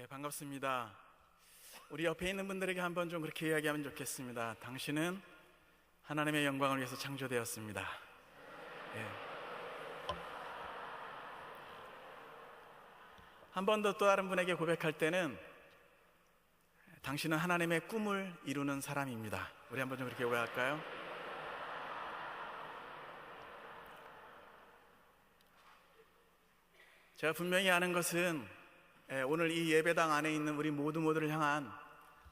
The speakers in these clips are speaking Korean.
예, 반갑습니다. 우리 옆에 있는 분들에게 한번 좀 그렇게 이야기하면 좋겠습니다. 당신은 하나님의 영광을 위해서 창조되었습니다. 예. 한 번 더 또 다른 분에게 고백할 때는 당신은 하나님의 꿈을 이루는 사람입니다. 우리 한번 좀 그렇게 고백할까요? 제가 분명히 아는 것은 오늘 이 예배당 안에 있는 우리 모두를 향한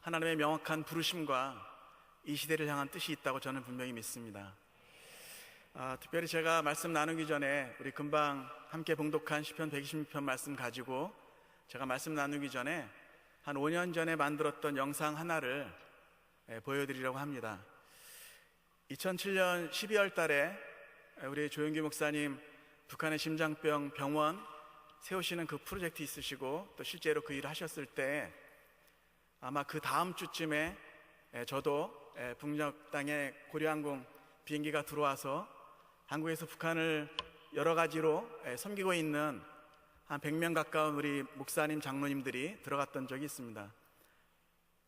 하나님의 명확한 부르심과 이 시대를 향한 뜻이 있다고 저는 분명히 믿습니다. 특별히 제가 말씀 나누기 전에 우리 금방 함께 봉독한 시편 126편 말씀 가지고 제가 말씀 나누기 전에 한 5년 전에 만들었던 영상 하나를 보여드리려고 합니다. 2007년 12월 달에 우리 조영기 목사님 북한의 심장병 병원 세우시는 그 프로젝트 있으시고 또 실제로 그 일을 하셨을 때 아마 그 다음 주쯤에 저도 북녘 땅에 고려항공 비행기가 들어와서 한국에서 북한을 여러 가지로 섬기고 있는 한 100명 가까운 우리 목사님 장로님들이 들어갔던 적이 있습니다.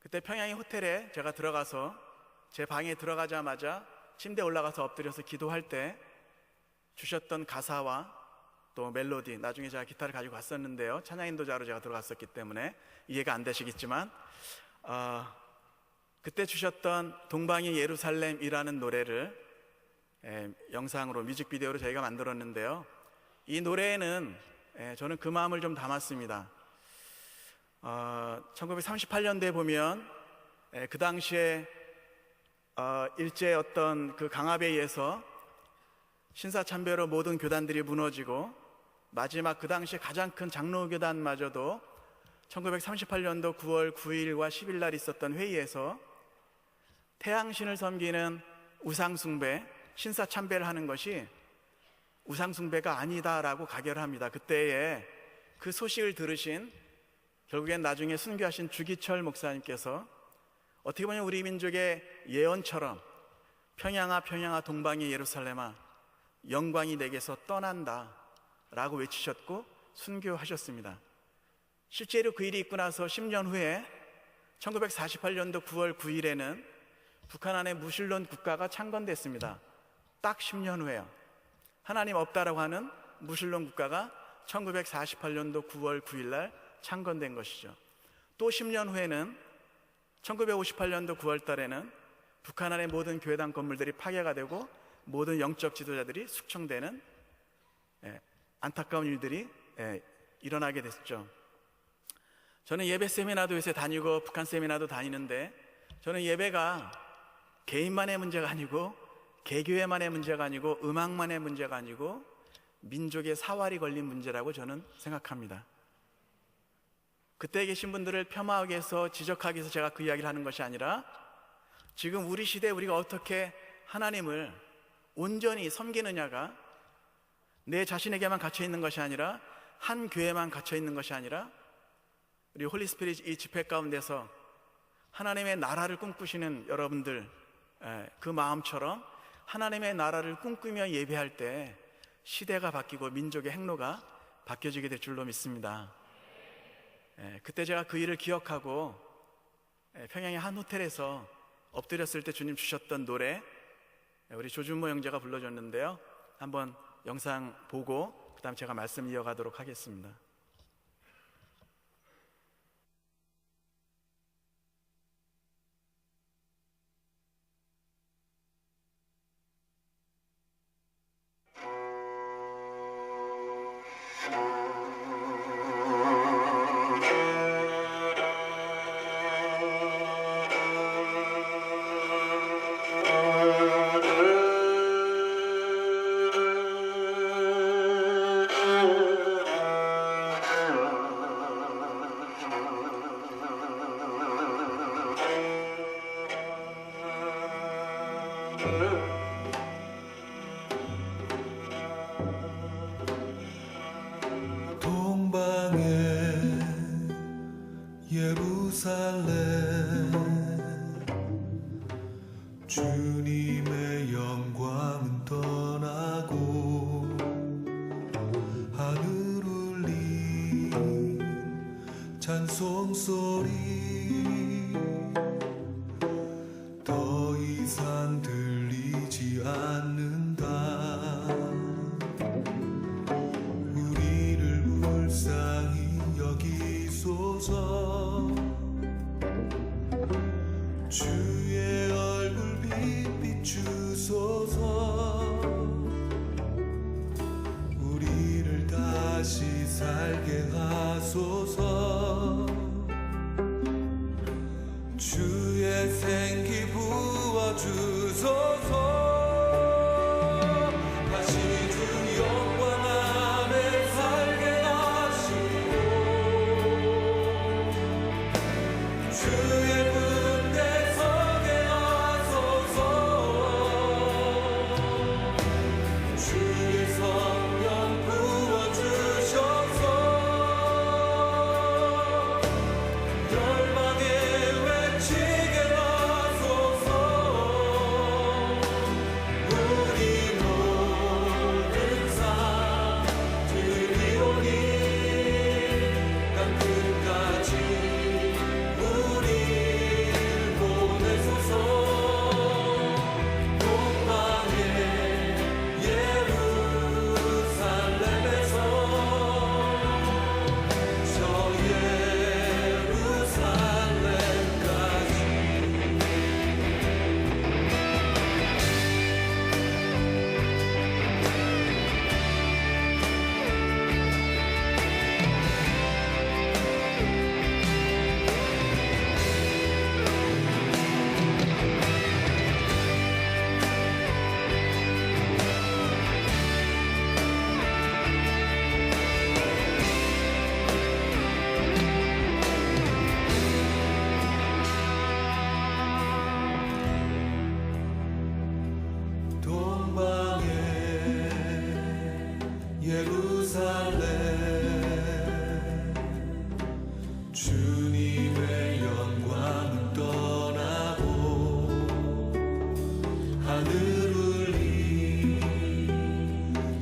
그때 평양의 호텔에 제가 들어가서 제 방에 들어가자마자 침대에 올라가서 엎드려서 기도할 때 주셨던 가사와 또 멜로디, 나중에 제가 기타를 가지고 갔었는데요, 찬양 인도자로 제가 들어갔었기 때문에 이해가 안 되시겠지만 그때 주셨던 동방의 예루살렘이라는 노래를 영상으로 뮤직비디오로 저희가 만들었는데요, 이 노래에는 저는 그 마음을 좀 담았습니다. 1938년도에 보면 그 당시에 일제 어떤 그 강압에 의해서 신사참배로 모든 교단들이 무너지고 마지막 그 당시에 가장 큰 장로교단마저도 1938년도 9월 9일과 10일 날 있었던 회의에서 태양신을 섬기는 우상숭배, 신사참배를 하는 것이 우상숭배가 아니다라고 가결을 합니다. 그때에 그 소식을 들으신, 결국엔 나중에 순교하신 주기철 목사님께서 어떻게 보면 우리 민족의 예언처럼 평양아 평양아 동방의 예루살렘아 영광이 내게서 떠난다 라고 외치셨고 순교하셨습니다. 실제로 그 일이 있고 나서 10년 후에 1948년도 9월 9일에는 북한 안에 무신론 국가가 창건됐습니다. 딱 10년 후에요. 하나님 없다라고 하는 무신론 국가가 1948년도 9월 9일 날 창건된 것이죠. 또 10년 후에는 1958년도 9월 달에는 북한 안의 모든 교회당 건물들이 파괴가 되고 모든 영적 지도자들이 숙청되는 안타까운 일들이 일어나게 됐죠. 저는 예배 세미나도 요새 다니고 북한 세미나도 다니는데, 저는 예배가 개인만의 문제가 아니고 개교회만의 문제가 아니고 음악만의 문제가 아니고 민족의 사활이 걸린 문제라고 저는 생각합니다. 그때 계신 분들을 폄하하기 위해서, 지적하기 위해서 제가 그 이야기를 하는 것이 아니라 지금 우리 시대에 우리가 어떻게 하나님을 온전히 섬기느냐가 내 자신에게만 갇혀 있는 것이 아니라, 한 교회만 갇혀 있는 것이 아니라 우리 홀리 스피릿 이 집회 가운데서 하나님의 나라를 꿈꾸시는 여러분들 그 마음처럼 하나님의 나라를 꿈꾸며 예배할 때 시대가 바뀌고 민족의 행로가 바뀌어지게 될 줄로 믿습니다. 그때 제가 그 일을 기억하고 평양의 한 호텔에서 엎드렸을 때 주님 주셨던 노래, 우리 조준모 형제가 불러줬는데요, 한번 영상 보고 그 다음 제가 말씀 이어가도록 하겠습니다.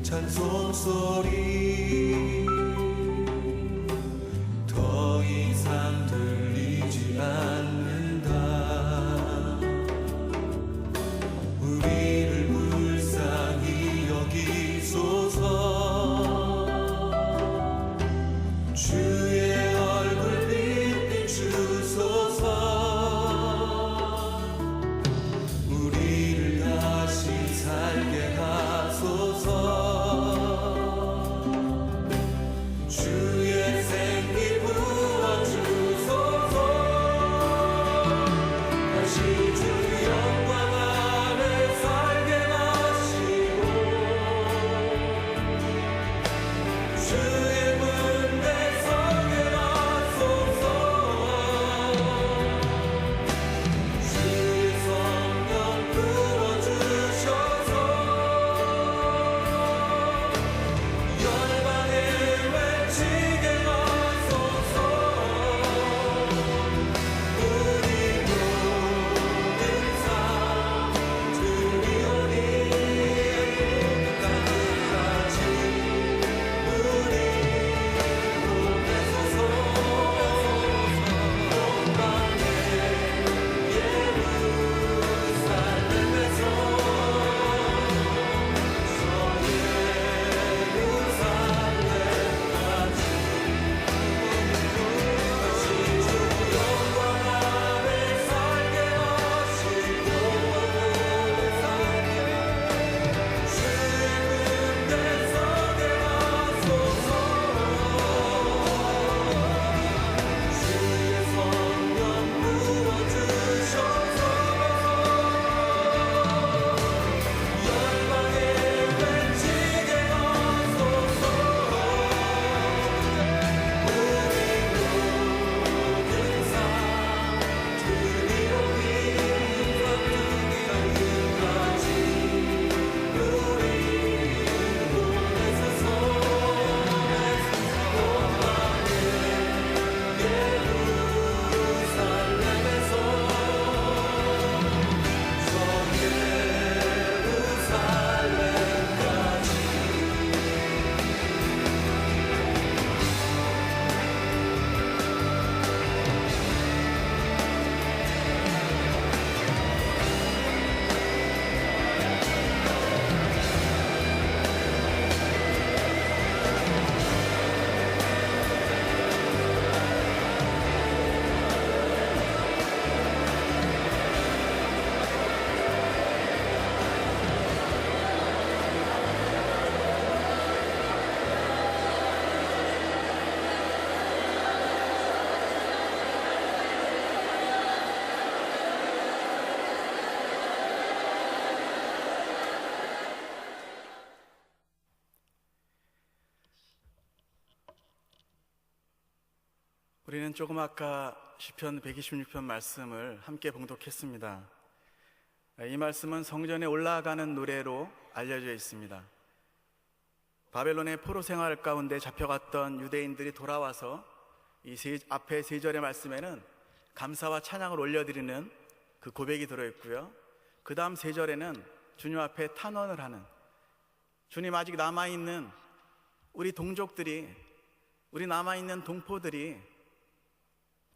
찬송 소리 더 이상 들리지 않는다. 우리를 불쌍히 여기소서. 주의 얼굴 빛 비추소서. 우리를 다시 살게 하소서. 주의 생기 부어주소서. 다시 주 영광 안에 살게 하시고 주의 문대 서게 하소서. 주의 성령 부어주셔서 열방에 외치게 하소서. 우리 모든 삶 드리오니 끝까지 우리 보내소서. 영광의 예루살렘에서 저 예루살렘까지 다시 주 영광 안에 살게 하시고 주의 군대 서게 하소서. 주의 성령 부어주셔서 열방에 외치게 하소서. 우리 모든 삶 드리오니 끝까지 우리 보내소서. 영광의 예루살렘에서 저 예루살렘까지 우리는 조금 아까 시편 126편 말씀을 함께 봉독했습니다. 이 말씀은 성전에 올라가는 노래로 알려져 있습니다. 바벨론의 포로 생활 가운데 잡혀갔던 유대인들이 돌아와서 이 앞에 세 절의 말씀에는 감사와 찬양을 올려드리는 그 고백이 들어있고요. 그 다음 세 절에는 주님 앞에 탄원을 하는, 주님 아직 남아있는 우리 동족들이, 우리 남아있는 동포들이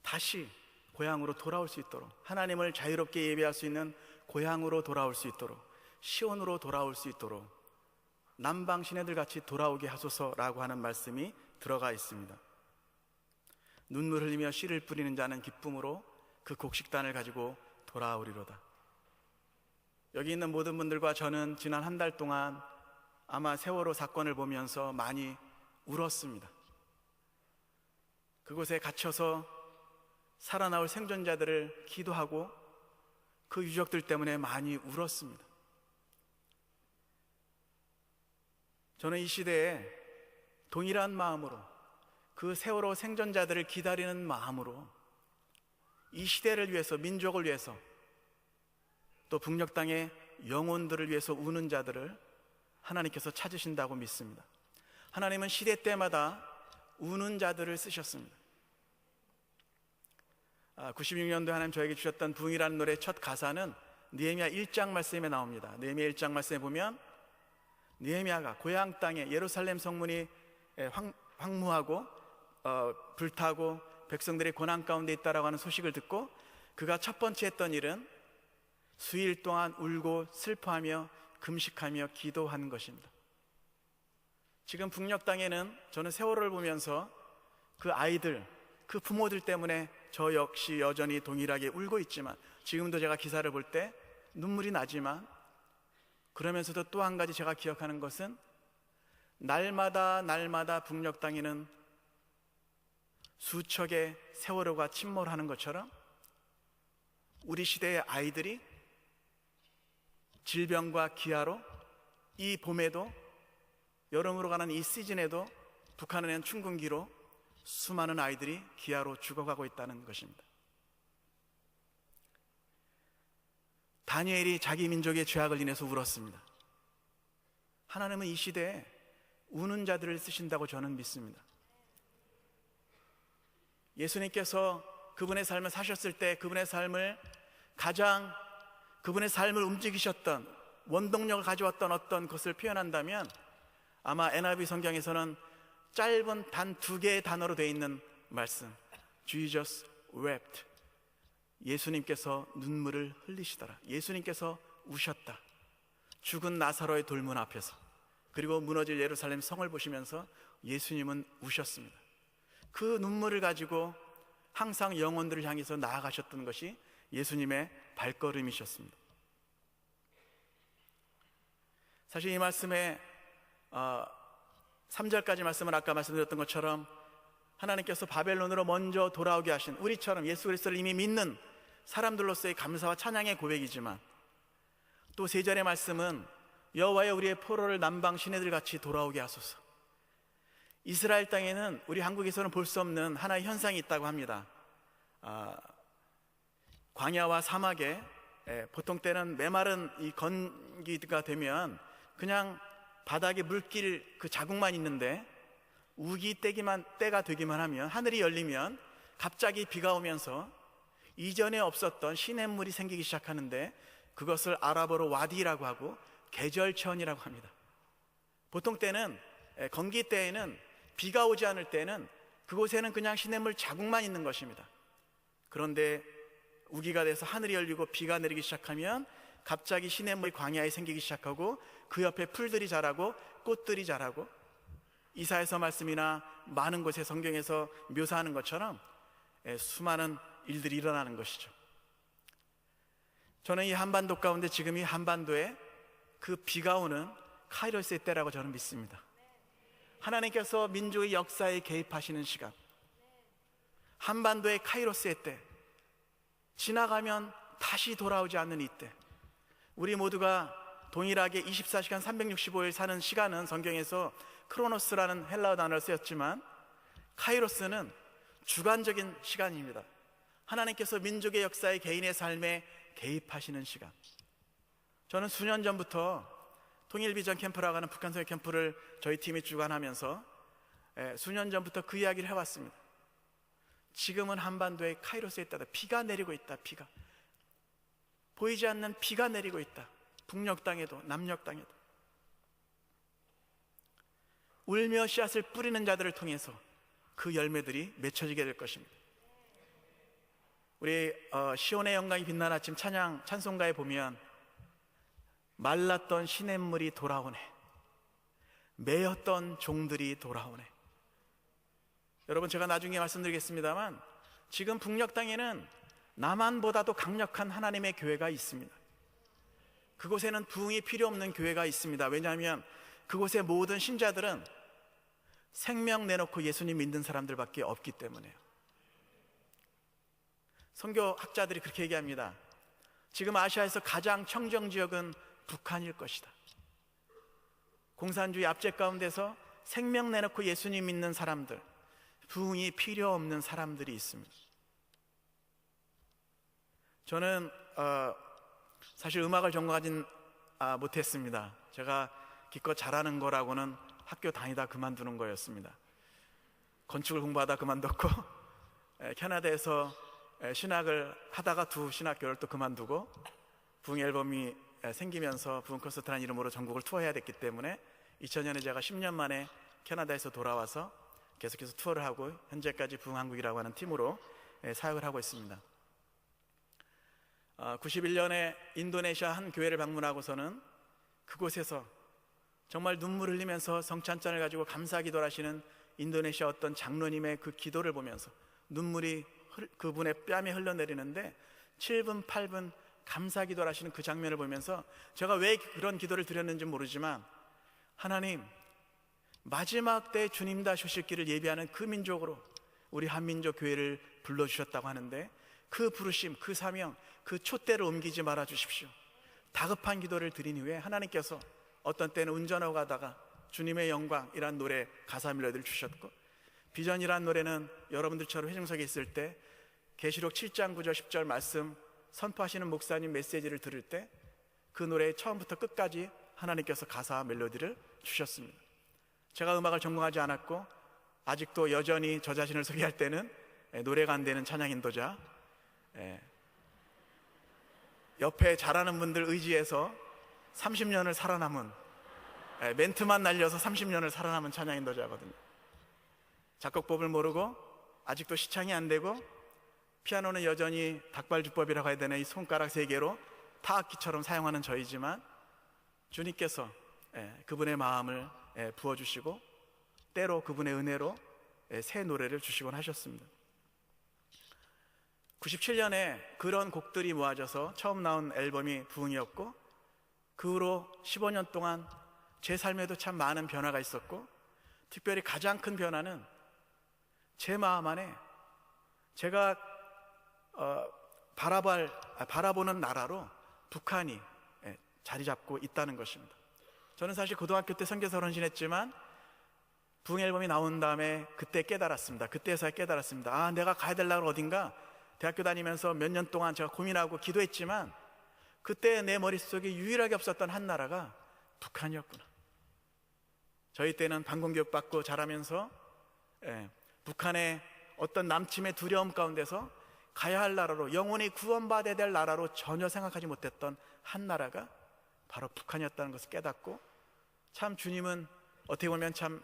다시 고향으로 돌아올 수 있도록, 하나님을 자유롭게 예배할 수 있는 고향으로 돌아올 수 있도록, 시온으로 돌아올 수 있도록 남방 시내들 같이 돌아오게 하소서라고 하는 말씀이 들어가 있습니다. 눈물 흘리며 씨를 뿌리는 자는 기쁨으로 그 곡식단을 가지고 돌아오리로다. 여기 있는 모든 분들과 저는 지난 한 달 동안 아마 세월호 사건을 보면서 많이 울었습니다. 그곳에 갇혀서 살아나올 생존자들을 기도하고 그 유족들 때문에 많이 울었습니다. 저는 이 시대에 동일한 마음으로, 그 세월호 생존자들을 기다리는 마음으로 이 시대를 위해서, 민족을 위해서, 또 북녘 땅의 영혼들을 위해서 우는 자들을 하나님께서 찾으신다고 믿습니다. 하나님은 시대 때마다 우는 자들을 쓰셨습니다. 96년도에 하나님 저에게 주셨던 부흥이라는 노래 첫 가사는 느헤미야 1장 말씀에 나옵니다. 느헤미야 1장 말씀에 보면 느헤미야가 고향 땅에 예루살렘 성문이 황무하고 불타고 백성들이 고난 가운데 있다라고 하는 소식을 듣고 그가 첫 번째 했던 일은 수일 동안 울고 슬퍼하며 금식하며 기도한 것입니다. 지금 북녘 땅에는 저는 세월호를 보면서 그 아이들, 그 부모들 때문에 저 역시 여전히 동일하게 울고 있지만, 지금도 제가 기사를 볼 때 눈물이 나지만, 그러면서도 또 한 가지 제가 기억하는 것은 날마다 북녘 땅에는 수척의 세월호가 침몰하는 것처럼 우리 시대의 아이들이 질병과 기아로 이 봄에도, 여름으로 가는 이 시즌에도 북한은행 춘군기로 수많은 아이들이 기아로 죽어가고 있다는 것입니다. 다니엘이 자기 민족의 죄악을 인해서 울었습니다. 하나님은 이 시대에 우는 자들을 쓰신다고 저는 믿습니다. 예수님께서 그분의 삶을 사셨을 때 그분의 삶을 가장, 그분의 삶을 움직이셨던, 원동력을 가져왔던 어떤 것을 표현한다면 아마 NIV 성경에서는 짧은 단 2개의 단어로 되어 있는 말씀, Jesus wept. 예수님께서 눈물을 흘리시더라. 예수님께서 우셨다. 죽은 나사로의 돌문 앞에서, 그리고 무너질 예루살렘 성을 보시면서 예수님은 우셨습니다. 그 눈물을 가지고 항상 영혼들을 향해서 나아가셨던 것이 예수님의 발걸음이셨습니다. 사실 이 말씀에 3절까지 말씀을 아까 말씀드렸던 것처럼 하나님께서 바벨론으로 먼저 돌아오게 하신, 우리처럼 예수 그리스도를 이미 믿는 사람들로서의 감사와 찬양의 고백이지만, 또 3절의 말씀은 여호와여 우리의 포로를 남방 시내들 같이 돌아오게 하소서. 이스라엘 땅에는 우리 한국에서는 볼 수 없는 하나의 현상이 있다고 합니다. 광야와 사막에 보통 때는 메마른 이 건기가 되면 그냥 바닥에 물길 그 자국만 있는데, 우기 때가 되기만 하면, 하늘이 열리면 갑자기 비가 오면서 이전에 없었던 시냇물이 생기기 시작하는데, 그것을 아랍어로 와디라고 하고 계절천이라고 합니다. 보통 때는, 건기 때에는, 비가 오지 않을 때는 그곳에는 그냥 시냇물 자국만 있는 것입니다. 그런데 우기가 돼서 하늘이 열리고 비가 내리기 시작하면 갑자기 시냇물이 광야에 생기기 시작하고, 그 옆에 풀들이 자라고 꽃들이 자라고, 이사야서 말씀이나 많은 곳에 성경에서 묘사하는 것처럼 수많은 일들이 일어나는 것이죠. 저는 이 한반도 가운데, 지금 이 한반도에 그 비가 오는 카이로스의 때라고 저는 믿습니다. 하나님께서 민족의 역사에 개입하시는 시간, 한반도의 카이로스의 때, 지나가면 다시 돌아오지 않는 이때, 우리 모두가 동일하게 24시간 365일 사는 시간은 성경에서 크로노스라는 헬라어 단어를 쓰였지만, 카이로스는 주관적인 시간입니다. 하나님께서 민족의 역사에, 개인의 삶에 개입하시는 시간. 저는 수년 전부터 통일비전 캠프라고 하는 북한성의 캠프를 저희 팀이 주관하면서 수년 전부터 그 이야기를 해왔습니다. 지금은 한반도에 카이로스에 있다. 비가 내리고 있다. 비가, 보이지 않는 비가 내리고 있다. 북녘 땅에도 남녘 땅에도. 울며 씨앗을 뿌리는 자들을 통해서 그 열매들이 맺혀지게 될 것입니다. 우리 시온의 영광이 빛나는 아침 찬송가에 보면 말랐던 시냇물이 돌아오네, 매였던 종들이 돌아오네. 여러분, 제가 나중에 말씀드리겠습니다만, 지금 북녘 땅에는 남한보다도 강력한 하나님의 교회가 있습니다. 그곳에는 부흥이 필요 없는 교회가 있습니다. 왜냐하면 그곳의 모든 신자들은 생명 내놓고 예수님 믿는 사람들밖에 없기 때문에요. 선교학자들이 그렇게 얘기합니다. 지금 아시아에서 가장 청정 지역은 북한일 것이다. 공산주의 압제 가운데서 생명 내놓고 예수님 믿는 사람들, 부흥이 필요 없는 사람들이 있습니다. 저는 사실 음악을 전공하진 못했습니다. 제가 기껏 잘하는 거라고는 학교 다니다 그만두는 거였습니다. 건축을 공부하다 그만뒀고, 캐나다에서 신학을 하다가 두 신학교를 또 그만두고, 부흥 앨범이 생기면서 부흥 콘서트라는 이름으로 전국을 투어해야 됐기 때문에 2000년에 제가 10년 만에 캐나다에서 돌아와서 계속해서 투어를 하고 현재까지 부흥한국이라고 하는 팀으로 사역을 하고 있습니다. 91년에 인도네시아 한 교회를 방문하고서는 그곳에서 정말 눈물 흘리면서 성찬잔을 가지고 감사 기도를 하시는 인도네시아 어떤 장로님의 그 기도를 보면서 눈물이 그분의 뺨에 흘러내리는데 7분 8분 감사 기도를 하시는 그 장면을 보면서 제가 왜 그런 기도를 드렸는지 모르지만 하나님, 마지막 때 주님 다시 오실 길을 예비하는 그 민족으로 우리 한민족 교회를 불러주셨다고 하는데 그 부르심, 그 사명, 그 촛대를 옮기지 말아 주십시오. 다급한 기도를 드린 후에 하나님께서 어떤 때는 운전하고 가다가 주님의 영광이란 노래 가사 멜로디를 주셨고, 비전이란 노래는 여러분들처럼 회중석에 있을 때 계시록 7장 9절 10절 말씀 선포하시는 목사님 메시지를 들을 때 그 노래의 처음부터 끝까지 하나님께서 가사와 멜로디를 주셨습니다. 제가 음악을 전공하지 않았고 아직도 여전히 저 자신을 소개할 때는 노래가 안 되는 찬양 인도자, 옆에 잘하는 분들 의지해서 30년을 살아남은, 멘트만 날려서 30년을 살아남은 찬양 인도자거든요. 작곡법을 모르고 아직도 시창이 안 되고 피아노는 여전히 닭발주법이라고 해야 되나, 이 손가락 3개로 타악기처럼 사용하는 저이지만 주님께서 그분의 마음을 부어주시고 때로 그분의 은혜로 새 노래를 주시곤 하셨습니다. 97년에 그런 곡들이 모아져서 처음 나온 앨범이 부흥이었고, 그 후로 15년 동안 제 삶에도 참 많은 변화가 있었고, 특별히 가장 큰 변화는 제 마음 안에 제가 바라보는 나라로 북한이 자리 잡고 있다는 것입니다. 저는 사실 고등학교 때 선교사로 헌신했지만 부흥 앨범이 나온 다음에 그때 깨달았습니다. 그때서야 깨달았습니다. 아, 내가 가야 될 나라 어딘가. 대학교 다니면서 몇 년 동안 제가 고민하고 기도했지만 그때 내 머릿속에 유일하게 없었던 한 나라가 북한이었구나. 저희 때는 반공교육 받고 자라면서 북한의 어떤 남침의 두려움 가운데서 가야 할 나라로, 영원히 구원받아야 될 나라로 전혀 생각하지 못했던 한 나라가 바로 북한이었다는 것을 깨닫고, 참 주님은 어떻게 보면 참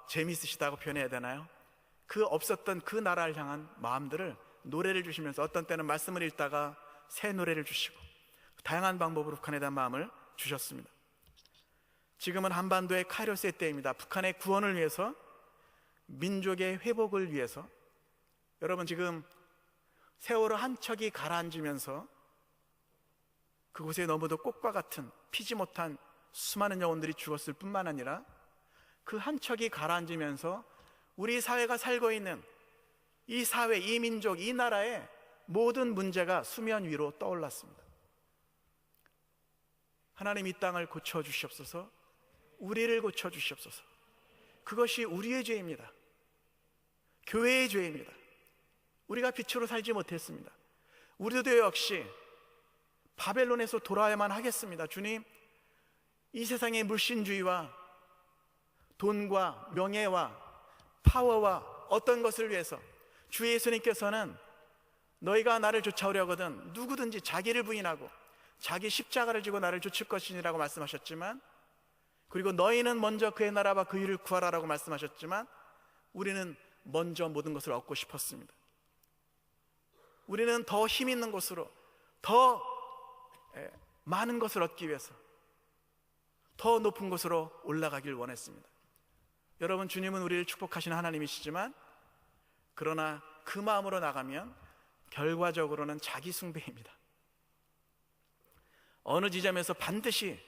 재미있으시다고 표현해야 되나요? 그 없었던 그 나라를 향한 마음들을 노래를 주시면서 어떤 때는 말씀을 읽다가 새 노래를 주시고 다양한 방법으로 북한에 대한 마음을 주셨습니다. 지금은 한반도의 카이로스의 때입니다. 북한의 구원을 위해서, 민족의 회복을 위해서. 여러분, 지금 세월호 한 척이 가라앉으면서 그곳에 너무도 꽃과 같은 피지 못한 수많은 영혼들이 죽었을 뿐만 아니라 그 한 척이 가라앉으면서 우리 사회가 살고 있는 이 사회, 이 민족, 이 나라의 모든 문제가 수면 위로 떠올랐습니다. 하나님, 이 땅을 고쳐주시옵소서. 우리를 고쳐주시옵소서. 그것이 우리의 죄입니다. 교회의 죄입니다. 우리가 빛으로 살지 못했습니다. 우리도 역시 바벨론에서 돌아야만 하겠습니다. 주님, 이 세상의 물신주의와 돈과 명예와 파워와 어떤 것을 위해서 주 예수님께서는 너희가 나를 쫓아오려거든 누구든지 자기를 부인하고 자기 십자가를 지고 나를 쫓을 것이니라고 말씀하셨지만, 그리고 너희는 먼저 그의 나라와 그 일을 구하라라고 말씀하셨지만, 우리는 먼저 모든 것을 얻고 싶었습니다. 우리는 더 힘 있는 곳으로, 더 많은 것을 얻기 위해서 더 높은 곳으로 올라가길 원했습니다. 여러분, 주님은 우리를 축복하시는 하나님이시지만, 그러나 그 마음으로 나가면 결과적으로는 자기 숭배입니다. 어느 지점에서 반드시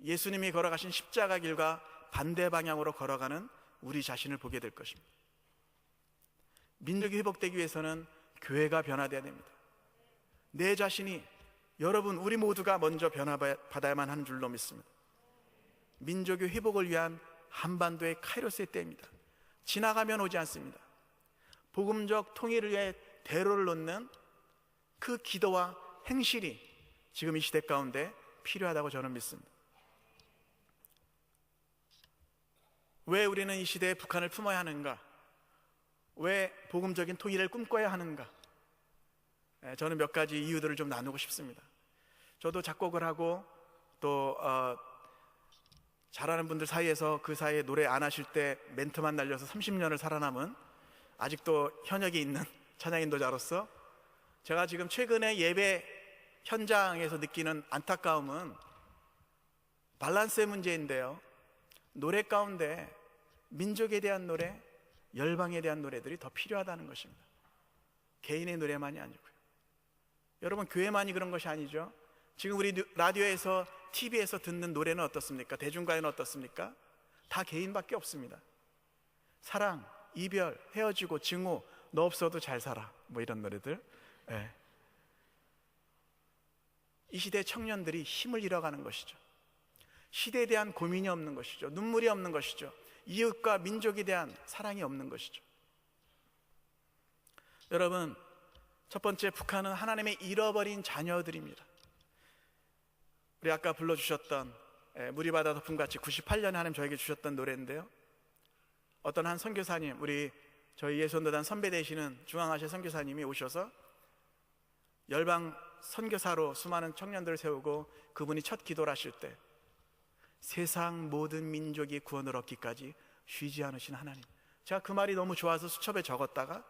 예수님이 걸어가신 십자가 길과 반대 방향으로 걸어가는 우리 자신을 보게 될 것입니다. 민족이 회복되기 위해서는 교회가 변화되어야 됩니다. 내 자신이, 여러분, 우리 모두가 먼저 변화받아야만 하는 줄로 믿습니다. 민족의 회복을 위한 한반도의 카이로스의 때입니다. 지나가면 오지 않습니다. 복음적 통일을 위해 대로를 놓는 그 기도와 행실이 지금 이 시대 가운데 필요하다고 저는 믿습니다. 왜 우리는 이 시대에 북한을 품어야 하는가? 왜 복음적인 통일을 꿈꿔야 하는가? 저는 몇 가지 이유들을 좀 나누고 싶습니다. 저도 작곡을 하고 또 잘하는 분들 사이에서 그 사이에 노래 안 하실 때 멘트만 날려서 30년을 살아남은 아직도 현역이 있는 찬양 인도자로서 제가 지금 최근에 예배 현장에서 느끼는 안타까움은 밸런스의 문제인데요. 노래 가운데 민족에 대한 노래, 열방에 대한 노래들이 더 필요하다는 것입니다. 개인의 노래만이 아니고요. 여러분, 교회만이 그런 것이 아니죠. 지금 우리 라디오에서, TV에서 듣는 노래는 어떻습니까? 대중가요는 어떻습니까? 다 개인밖에 없습니다. 사랑, 이별, 헤어지고, 증오, 너 없어도 잘 살아, 뭐 이런 노래들. 네. 이 시대 청년들이 힘을 잃어가는 것이죠. 시대에 대한 고민이 없는 것이죠. 눈물이 없는 것이죠. 이웃과 민족에 대한 사랑이 없는 것이죠. 여러분, 첫 번째, 북한은 하나님의 잃어버린 자녀들입니다. 우리 아까 불러주셨던 물이 바다 덮음같이 98년에 하나님 저에게 주셨던 노래인데요, 어떤 한 선교사님, 저희 예수원도단 선배 되시는 중앙아시아 선교사님이 오셔서 열방 선교사로 수많은 청년들을 세우고 그분이 첫 기도를 하실 때 세상 모든 민족이 구원을 얻기까지 쉬지 않으신 하나님. 제가 그 말이 너무 좋아서 수첩에 적었다가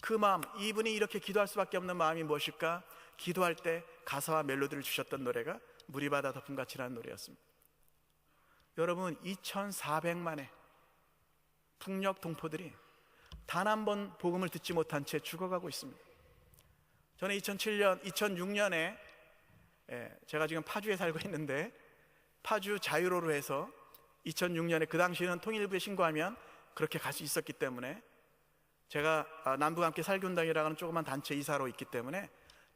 그 마음, 이분이 이렇게 기도할 수밖에 없는 마음이 무엇일까? 기도할 때 가사와 멜로디를 주셨던 노래가 물이 바다 덮음같이라는 노래였습니다. 여러분, 2400만의 북녘 동포들이 단 한 번 복음을 듣지 못한 채 죽어가고 있습니다. 저는 2006년에 제가 지금 파주에 살고 있는데 파주 자유로로 해서 2006년에 그 당시에는 통일부에 신고하면 그렇게 갈 수 있었기 때문에 제가 남북 함께 살기운동이라고 하는 조그만 단체 이사로 있기 때문에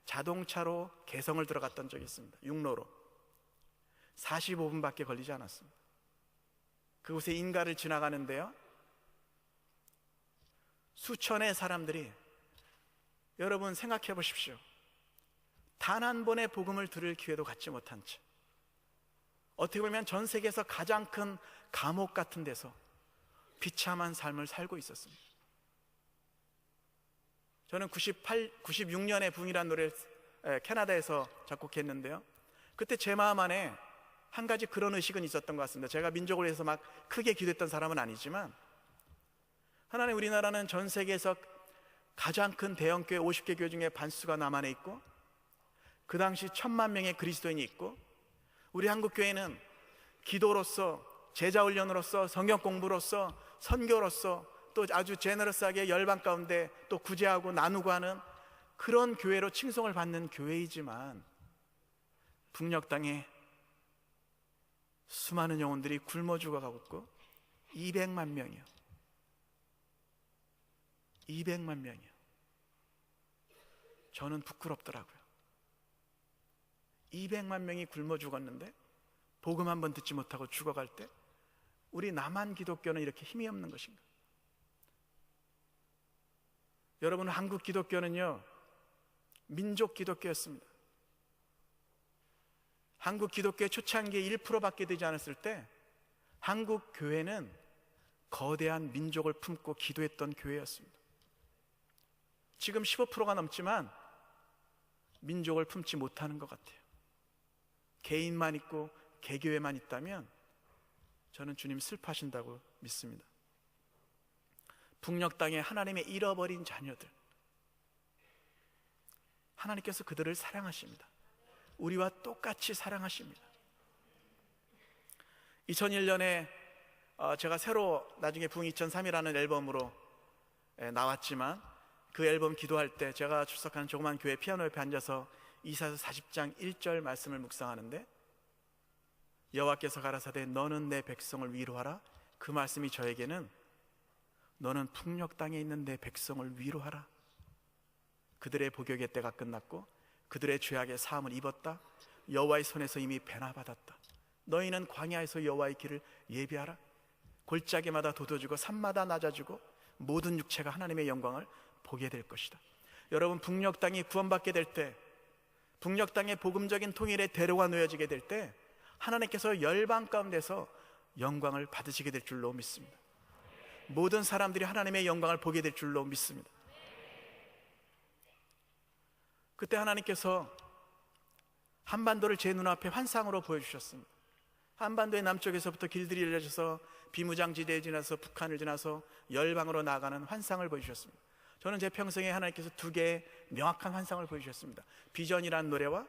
자동차로 개성을 들어갔던 적이 있습니다. 육로로 45분밖에 걸리지 않았습니다. 그곳에 인가를 지나가는데요, 수천의 사람들이, 여러분 생각해 보십시오. 단 한 번의 복음을 들을 기회도 갖지 못한 채 어떻게 보면 전 세계에서 가장 큰 감옥 같은 데서 비참한 삶을 살고 있었습니다. 저는 96년에 부흥이라는 노래를 캐나다에서 작곡했는데요, 그때 제 마음 안에 한 가지 그런 의식은 있었던 것 같습니다. 제가 민족을 위해서 막 크게 기도했던 사람은 아니지만, 하나님, 우리나라는 전 세계에서 가장 큰 대형교회 50개 교회 중에 반수가 남한에 있고 그 당시 1000만 명의 그리스도인이 있고, 우리 한국교회는 기도로서, 제자훈련으로서, 성경 공부로서, 선교로서, 또 아주 제너러스하게 열방 가운데 또 구제하고 나누고 하는 그런 교회로 칭송을 받는 교회이지만, 북녘 땅에 수많은 영혼들이 굶어 죽어가고 있고 200만 명이요. 200만 명이요. 저는 부끄럽더라고요. 200만 명이 굶어 죽었는데 복음 한 번 듣지 못하고 죽어갈 때 우리 남한 기독교는 이렇게 힘이 없는 것인가? 여러분, 한국 기독교는요, 민족 기독교였습니다. 한국 기독교의 초창기에 1%밖에 되지 않았을 때 한국 교회는 거대한 민족을 품고 기도했던 교회였습니다. 지금 15%가 넘지만 민족을 품지 못하는 것 같아요. 개인만 있고 개교회만 있다면 저는 주님 슬퍼하신다고 믿습니다. 북녘 땅에 하나님의 잃어버린 자녀들, 하나님께서 그들을 사랑하십니다. 우리와 똑같이 사랑하십니다. 2001년에 제가 새로 나중에 부흥 2003이라는 앨범으로 나왔지만, 그 앨범 기도할 때 제가 출석하는 조그만 교회 피아노 옆에 앉아서 이사야서 40장 1절 말씀을 묵상하는데, 여호와께서 가라사대 너는 내 백성을 위로하라. 그 말씀이 저에게는 너는 북녘 땅에 있는 내 백성을 위로하라. 그들의 복역의 때가 끝났고 그들의 죄악의 사함을 입었다. 여호와의 손에서 이미 배나받았다. 너희는 광야에서 여호와의 길을 예비하라. 골짜기마다 돋워주고 산마다 낮아지고 모든 육체가 하나님의 영광을 보게 될 것이다. 여러분, 북녘 땅이 구원받게 될 때, 북녘 땅의 복음적인 통일의 대로가 놓여지게 될 때 하나님께서 열방 가운데서 영광을 받으시게 될 줄로 믿습니다. 모든 사람들이 하나님의 영광을 보게 될 줄로 믿습니다. 그때 하나님께서 한반도를 제 눈앞에 환상으로 보여주셨습니다. 한반도의 남쪽에서부터 길들이 열려져서 비무장지대에 지나서 북한을 지나서 열방으로 나아가는 환상을 보여주셨습니다. 저는 제 평생에 하나님께서 두 개의 명확한 환상을 보여주셨습니다. 비전이라는 노래와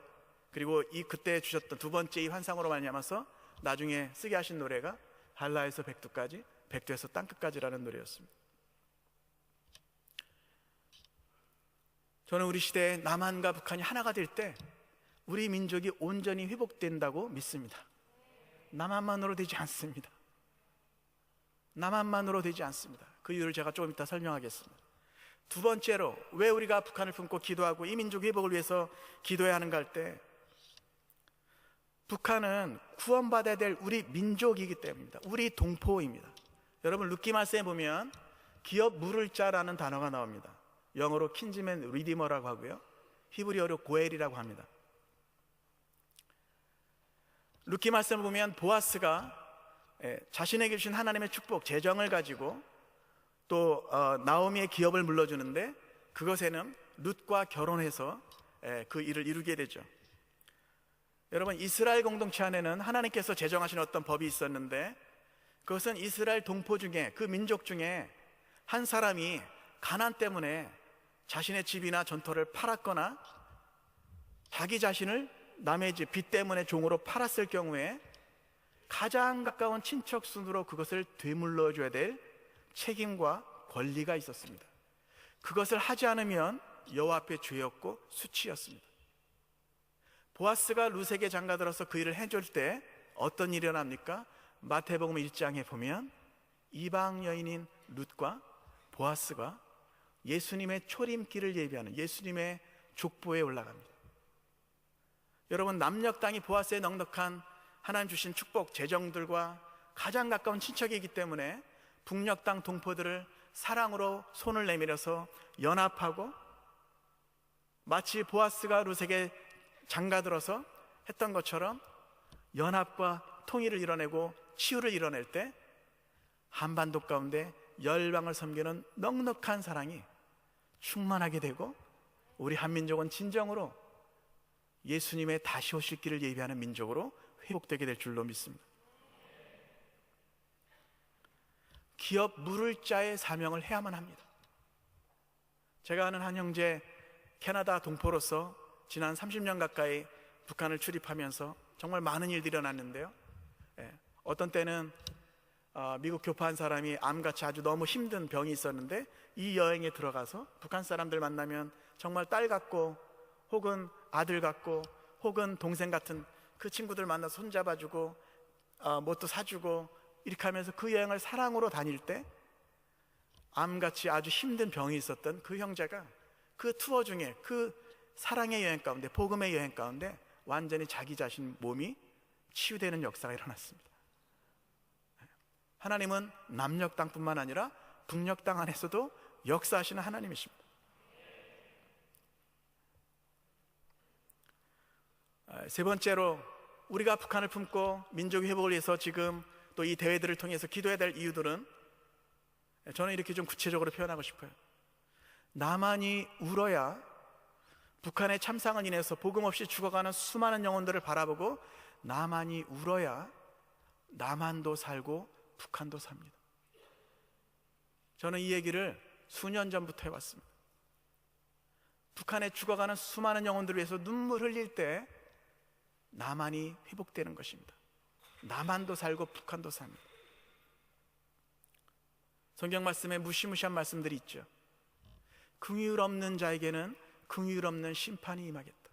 그리고 그때 주셨던 두 번째 이 환상으로 말미암아서 나중에 쓰게 하신 노래가 한라에서 백두까지, 백두에서 땅끝까지라는 노래였습니다. 저는 우리 시대에 남한과 북한이 하나가 될 때 우리 민족이 온전히 회복된다고 믿습니다. 남한만으로 되지 않습니다. 남한만으로 되지 않습니다. 그 이유를 제가 조금 이따 설명하겠습니다. 두 번째로 왜 우리가 북한을 품고 기도하고 이 민족 회복을 위해서 기도해야 하는가 할 때, 북한은 구원받아야 될 우리 민족이기 때문입니다. 우리 동포입니다. 여러분 룻기 말씀에 보면 기업 물을 자라는 단어가 나옵니다. 영어로 킨즈맨 리디머라고 하고요, 히브리어로 고엘이라고 합니다. 룻기 말씀을 보면 보아스가 자신에게 주신 하나님의 축복, 재정을 가지고 또 나오미의 기업을 물려주는데, 그것에는 룻과 결혼해서 그 일을 이루게 되죠. 여러분, 이스라엘 공동체 안에는 하나님께서 제정하신 어떤 법이 있었는데, 그것은 이스라엘 동포 중에, 그 민족 중에 한 사람이 가난 때문에 자신의 집이나 전토를 팔았거나 자기 자신을 남의 집, 빚 때문에 종으로 팔았을 경우에 가장 가까운 친척 순으로 그것을 되물러 줘야 될 책임과 권리가 있었습니다. 그것을 하지 않으면 여호와 앞에 죄였고 수치였습니다. 보아스가 룻에게 장가들어서 그 일을 해줄 때 어떤 일이 일어납니까? 마태복음 1장에 보면 이방 여인인 룻과 보아스가 예수님의 초림길을 예비하는 예수님의 족보에 올라갑니다. 여러분, 남녘 땅이 보아스의 넉넉한 하나님 주신 축복, 재정들과 가장 가까운 친척이기 때문에 북녘 땅 동포들을 사랑으로 손을 내밀어서 연합하고, 마치 보아스가 룻에게 장가들어서 했던 것처럼 연합과 통일을 이뤄내고 치유를 이뤄낼 때 한반도 가운데 열방을 섬기는 넉넉한 사랑이 충만하게 되고, 우리 한민족은 진정으로 예수님의 다시 오실 길을 예비하는 민족으로 회복되게 될 줄로 믿습니다. 기업 물을 자의 사명을 해야만 합니다. 제가 아는 한 형제, 캐나다 동포로서 지난 30년 가까이 북한을 출입하면서 정말 많은 일들이 일어났는데요, 어떤 때는 미국 교파한 사람이 암같이 아주 너무 힘든 병이 있었는데, 이 여행에 들어가서 북한 사람들 만나면 정말 딸 같고 혹은 아들 같고 혹은 동생 같은 그 친구들 만나서 손잡아주고 뭣도 사주고 이렇게 하면서 그 여행을 사랑으로 다닐 때, 암같이 아주 힘든 병이 있었던 그 형제가 그 투어 중에, 그 사랑의 여행 가운데, 복음의 여행 가운데 완전히 자기 자신 몸이 치유되는 역사가 일어났습니다. 하나님은 남녘 땅뿐만 아니라 북녘 땅 안에서도 역사하시는 하나님이십니다. 세 번째로 우리가 북한을 품고 민족 회복을 위해서 지금 또 이 대회들을 통해서 기도해야 될 이유들은, 저는 이렇게 좀 구체적으로 표현하고 싶어요. 남한이 울어야 북한의 참상을 인해서 복음 없이 죽어가는 수많은 영혼들을 바라보고, 남한이 울어야 남한도 살고 북한도 삽니다. 저는 이 얘기를 수년 전부터 해왔습니다. 북한에 죽어가는 수많은 영혼들을 위해서 눈물 흘릴 때 남한이 회복되는 것입니다. 남한도 살고 북한도 삽니다. 성경 말씀에 무시무시한 말씀들이 있죠. 긍휼 없는 자에게는 긍휼 없는 심판이 임하겠다.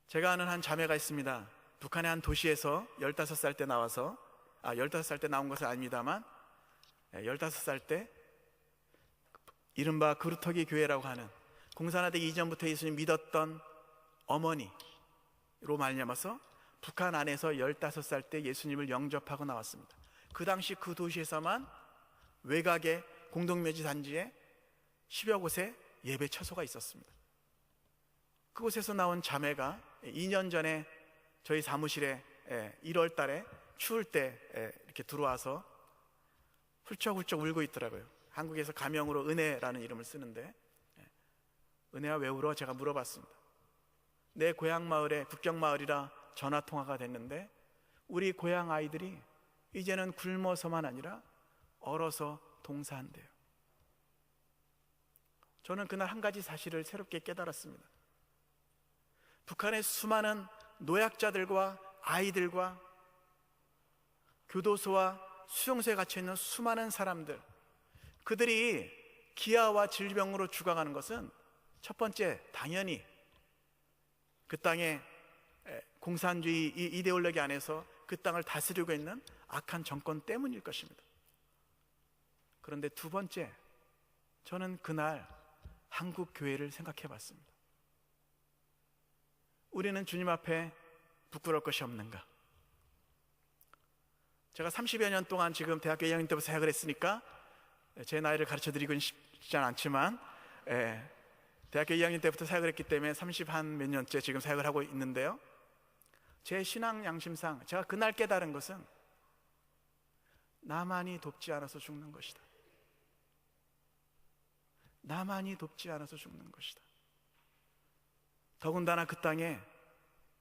제가 아는 한 자매가 있습니다. 북한의 한 도시에서 15살 때 나와서, 15살 때 나온 것은 아닙니다만 15살 때 이른바 그루터기 교회라고 하는, 공산화되기 이전부터 예수님 믿었던 어머니로 말미암아서 북한 안에서 15살 때 예수님을 영접하고 나왔습니다. 그 당시 그 도시에서만 외곽의 공동묘지 단지에 10여 곳에 예배 처소가 있었습니다. 그곳에서 나온 자매가 2년 전에 저희 사무실에 1월 달에 추울 때 이렇게 들어와서 훌쩍훌쩍 울고 있더라고요. 한국에서 가명으로 은혜라는 이름을 쓰는데, 은혜야 왜 울어? 제가 물어봤습니다. 내 고향 마을에 국경 마을이라 전화 통화가 됐는데 우리 고향 아이들이 이제는 굶어서만 아니라 얼어서 동사한대요. 저는 그날 한 가지 사실을 새롭게 깨달았습니다. 북한의 수많은 노약자들과 아이들과 교도소와 수용소에 갇혀 있는 수많은 사람들, 그들이 기아와 질병으로 죽어가는 것은 첫 번째, 당연히 그 땅에 공산주의 이데올로기 안에서 그 땅을 다스리고 있는 악한 정권 때문일 것입니다. 그런데 두 번째, 저는 그날 한국 교회를 생각해 봤습니다. 우리는 주님 앞에 부끄러울 것이 없는가? 제가 30여 년 동안 지금 대학교 2학년 때부터 사역을 했으니까 제 나이를 가르쳐 드리고는 싶지 않지만 대학교 2학년 때부터 사역을 했기 때문에 30한 몇 년째 지금 사역을 하고 있는데요, 제 신앙 양심상 제가 그날 깨달은 것은 나만이 돕지 않아서 죽는 것이다. 나만이 돕지 않아서 죽는 것이다. 더군다나 그 땅에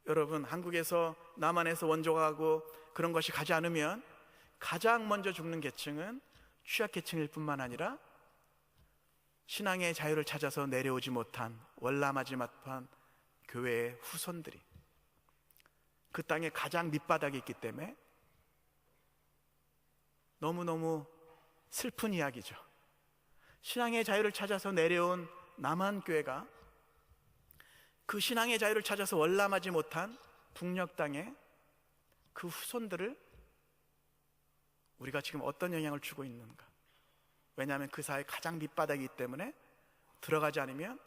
여러분, 한국에서 남한에서 원조가 가고 그런 것이 가지 않으면 가장 먼저 죽는 계층은 취약계층일 뿐만 아니라 신앙의 자유를 찾아서 내려오지 못한 월남하지 못한 교회의 후손들이 그 땅의 가장 밑바닥에 있기 때문에 너무너무 슬픈 이야기죠. 신앙의 자유를 찾아서 내려온 남한교회가 그 신앙의 자유를 찾아서 월남하지 못한 북녘 땅에 그 후손들을 우리가 지금 어떤 영향을 주고 있는가? 왜냐하면 그 사회 가장 밑바닥이기 때문에 들어가지 않으면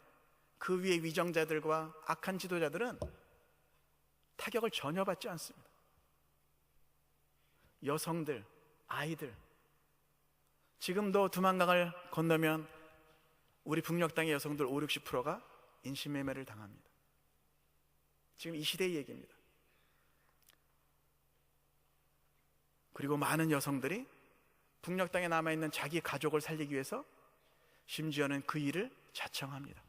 그 위에 위정자들과 악한 지도자들은 타격을 전혀 받지 않습니다. 여성들, 아이들, 지금도 두만강을 건너면 우리 북녘 땅의 여성들 50~60%가 인신매매를 당합니다. 지금 이 시대의 얘기입니다. 그리고 많은 여성들이 북녘 땅에 남아있는 자기 가족을 살리기 위해서 심지어는 그 일을 자청합니다.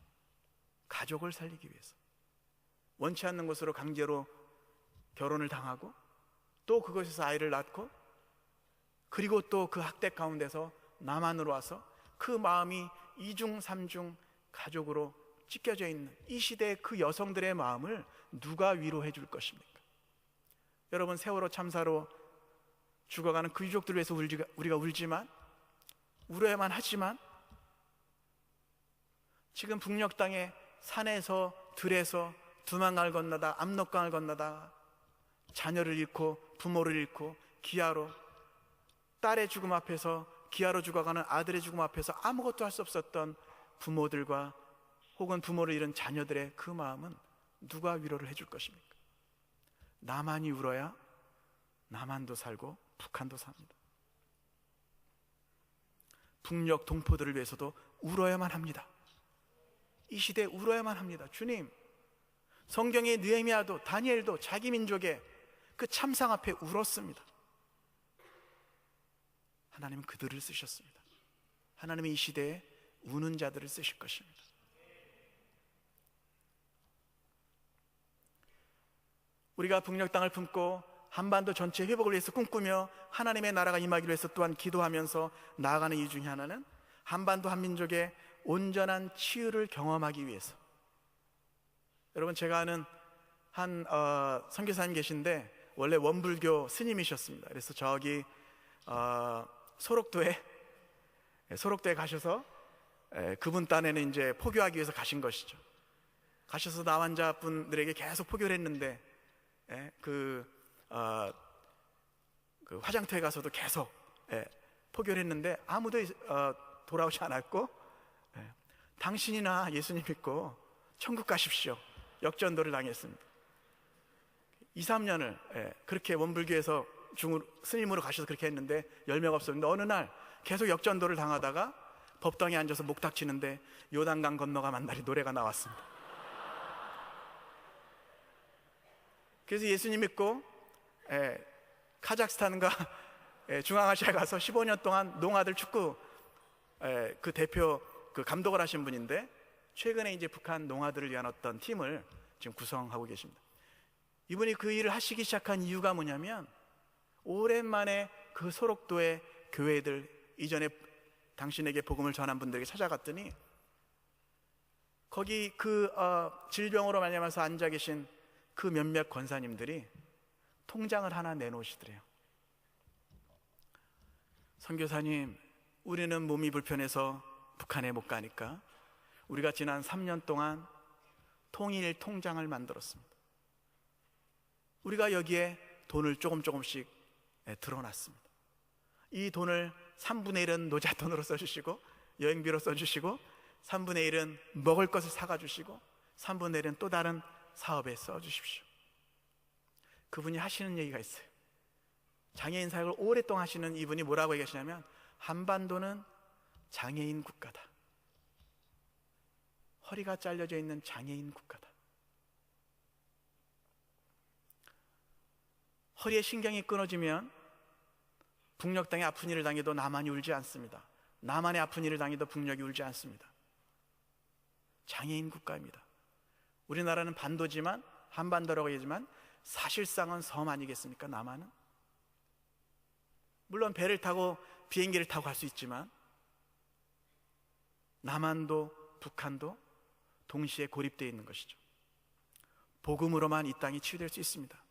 가족을 살리기 위해서 원치 않는 것으로 강제로 결혼을 당하고 또 그것에서 아이를 낳고 그리고 또 그 학대 가운데서 남한으로 와서 그 마음이 이중 삼중 가족으로 찢겨져 있는 이 시대의 그 여성들의 마음을 누가 위로해 줄 것입니까? 여러분, 세월호 참사로 죽어가는 그 유족들을 위해서 우리가 울지만, 울어야만 하지만 지금 북녘 땅에 산에서 들에서 두만강을 건너다 압록강을 건너다 자녀를 잃고 부모를 잃고 기아로, 딸의 죽음 앞에서 기아로 죽어가는 아들의 죽음 앞에서 아무것도 할 수 없었던 부모들과 혹은 부모를 잃은 자녀들의 그 마음은 누가 위로를 해줄 것입니까? 나만이 울어야 남한도 살고 북한도 삽니다. 북녘 동포들을 위해서도 울어야만 합니다. 이 시대에 울어야만 합니다. 주님, 성경의 느헤미야도 다니엘도 자기 민족의 그 참상 앞에 울었습니다. 하나님은 그들을 쓰셨습니다. 하나님은 이 시대에 우는 자들을 쓰실 것입니다. 우리가 북녘 땅을 품고 한반도 전체 회복을 위해서 꿈꾸며 하나님의 나라가 임하기로 해서 또한 기도하면서 나아가는 이유 중에 하나는 한반도 한민족의 온전한 치유를 경험하기 위해서. 여러분, 제가 아는 한 선교사님 계신데 원래 원불교 스님이셨습니다. 그래서 저기 소록도에 가셔서 그분 딴에는 이제 포교하기 위해서 가신 것이죠. 가셔서 나환자분들에게 계속 포교를 했는데 그 화장터에 가서도 계속 포교를 했는데 아무도 돌아오지 않았고, 당신이나 예수님 믿고 천국 가십시오, 역전도를 당했습니다. 2~3년을 그렇게 원불교에서 스님으로 가셔서 그렇게 했는데 열매가 없었는데 어느 날 계속 역전도를 당하다가 법당에 앉아서 목탁치는데 요단강 건너가 만날이 노래가 나왔습니다. 그래서 예수님 믿고 카자흐스탄과 중앙아시아에 가서 15년 동안 농아들 축구 그 대표 그 감독을 하신 분인데 최근에 이제 북한 농아들을 위한 어떤 팀을 지금 구성하고 계십니다. 이분이 그 일을 하시기 시작한 이유가 뭐냐면, 오랜만에 그 소록도의 교회들, 이전에 당신에게 복음을 전한 분들에게 찾아갔더니 거기 그 질병으로 말미암아서 앉아 계신 그 몇몇 권사님들이 통장을 하나 내놓으시더래요. 선교사님, 우리는 몸이 불편해서 북한에 못 가니까 우리가 지난 3년 동안 통일 통장을 만들었습니다. 우리가 여기에 돈을 조금씩 들어놨습니다. 이 돈을 3분의 1은 노잣돈으로 써주시고, 여행비로 써주시고, 3분의 1은 먹을 것을 사가주시고, 3분의 1은 또 다른 사업에 써주십시오. 그분이 하시는 얘기가 있어요. 장애인 사역을 오랫동안 하시는 이분이 뭐라고 얘기하시냐면, 한반도는 장애인 국가다. 허리가 잘려져 있는 장애인 국가다. 허리에 신경이 끊어지면 북녘 땅에 아픈 일을 당해도 남한이 울지 않습니다. 남한에 아픈 일을 당해도 북녘이 울지 않습니다. 장애인 국가입니다. 우리나라는 반도지만, 한반도라고 하지만 사실상은 섬 아니겠습니까? 남한은 물론 배를 타고 비행기를 타고 갈 수 있지만, 남한도 북한도 동시에 고립되어 있는 것이죠. 복음으로만 이 땅이 치유될 수 있습니다.